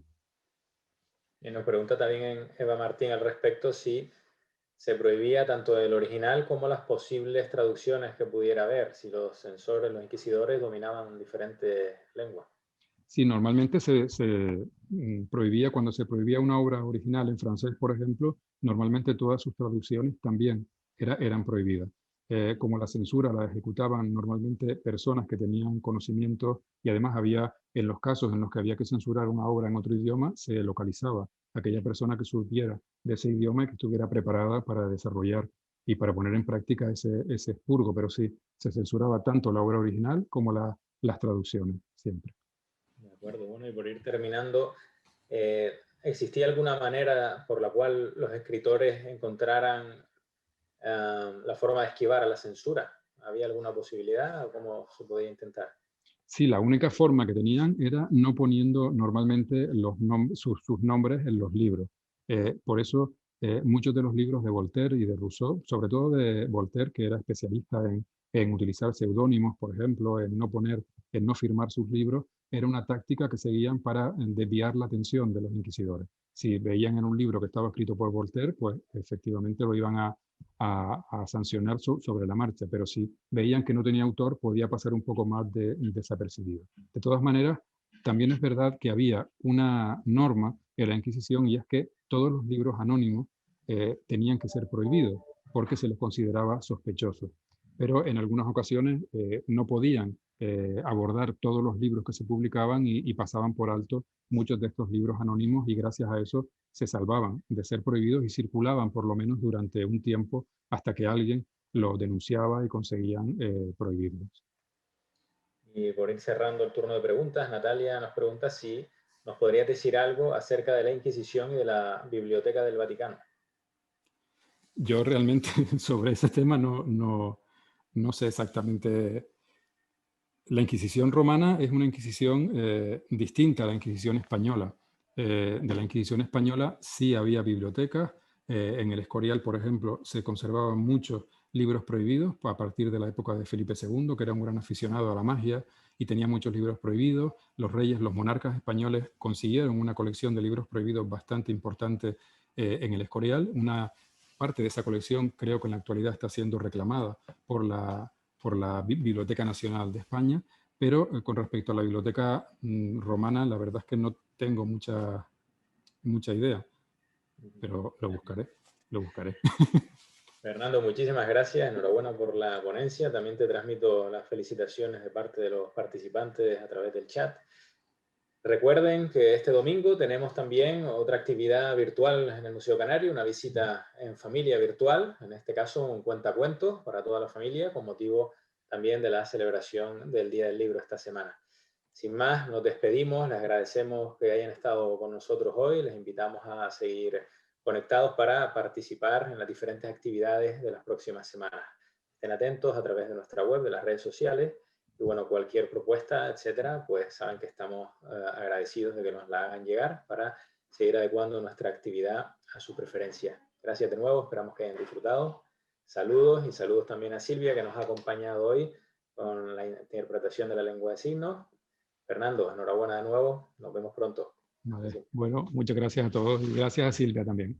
Y nos pregunta también Eva Martín al respecto si se prohibía tanto el original como las posibles traducciones que pudiera haber, si los censores, los inquisidores dominaban diferentes lenguas. Sí, normalmente prohibía, cuando se prohibía una obra original en francés, por ejemplo, normalmente todas sus traducciones también eran prohibidas. Como la censura la ejecutaban normalmente personas que tenían conocimientos y además había, en los casos en los que había que censurar una obra en otro idioma, se localizaba aquella persona que supiera de ese idioma y que estuviera preparada para desarrollar y para poner en práctica ese expurgo. Pero sí, se censuraba tanto la obra original como las traducciones, siempre. De acuerdo, bueno, y por ir terminando, ¿existía alguna manera por la cual los escritores encontraran la forma de esquivar a la censura? ¿Había alguna posibilidad o cómo se podía intentar? Sí, la única forma que tenían era no poniendo normalmente sus nombres en los libros. Por eso muchos de los libros de Voltaire y de Rousseau, sobre todo de Voltaire, que era especialista en utilizar seudónimos, por ejemplo, en no firmar sus libros, era una táctica que seguían para desviar la atención de los inquisidores. Si veían en un libro que estaba escrito por Voltaire, pues efectivamente lo iban a sancionar sobre la marcha, pero si veían que no tenía autor, podía pasar un poco más desapercibido. De todas maneras, también es verdad que había una norma en la Inquisición y es que todos los libros anónimos tenían que ser prohibidos porque se los consideraba sospechosos. Pero en algunas ocasiones no podían abordar todos los libros que se publicaban y pasaban por alto muchos de estos libros anónimos y gracias a eso se salvaban de ser prohibidos y circulaban por lo menos durante un tiempo hasta que alguien los denunciaba y conseguían prohibirlos. Y por ir cerrando el turno de preguntas, Natalia nos pregunta si nos podrías decir algo acerca de la Inquisición y de la Biblioteca del Vaticano. Yo realmente sobre ese tema no sé exactamente. La Inquisición romana es una Inquisición distinta a la Inquisición española. De la Inquisición española sí había bibliotecas. En el Escorial, por ejemplo, se conservaban muchos libros prohibidos a partir de la época de Felipe II, que era un gran aficionado a la magia y tenía muchos libros prohibidos. Los reyes, los monarcas españoles consiguieron una colección de libros prohibidos bastante importante en el Escorial. Una parte de esa colección creo que en la actualidad está siendo reclamada por la Biblioteca Nacional de España, pero con respecto a la biblioteca romana, la verdad es que no tengo mucha idea, pero lo buscaré, lo buscaré. Fernando, muchísimas gracias, enhorabuena por la ponencia. También te transmito las felicitaciones de parte de los participantes a través del chat. Recuerden que este domingo tenemos también otra actividad virtual en el Museo Canario, una visita en familia virtual, en este caso un cuentacuentos para toda la familia, con motivo también de la celebración del Día del Libro esta semana. Sin más, nos despedimos, les agradecemos que hayan estado con nosotros hoy, les invitamos a seguir conectados para participar en las diferentes actividades de las próximas semanas. Estén atentos a través de nuestra web, de las redes sociales, y bueno, cualquier propuesta, etcétera, pues saben que estamos agradecidos de que nos la hagan llegar para seguir adecuando nuestra actividad a su preferencia. Gracias de nuevo, esperamos que hayan disfrutado. Saludos y saludos también a Silvia, que nos ha acompañado hoy con la interpretación de la lengua de signos. Fernando, enhorabuena de nuevo, nos vemos pronto. Vale. Bueno, muchas gracias a todos y gracias a Silvia también.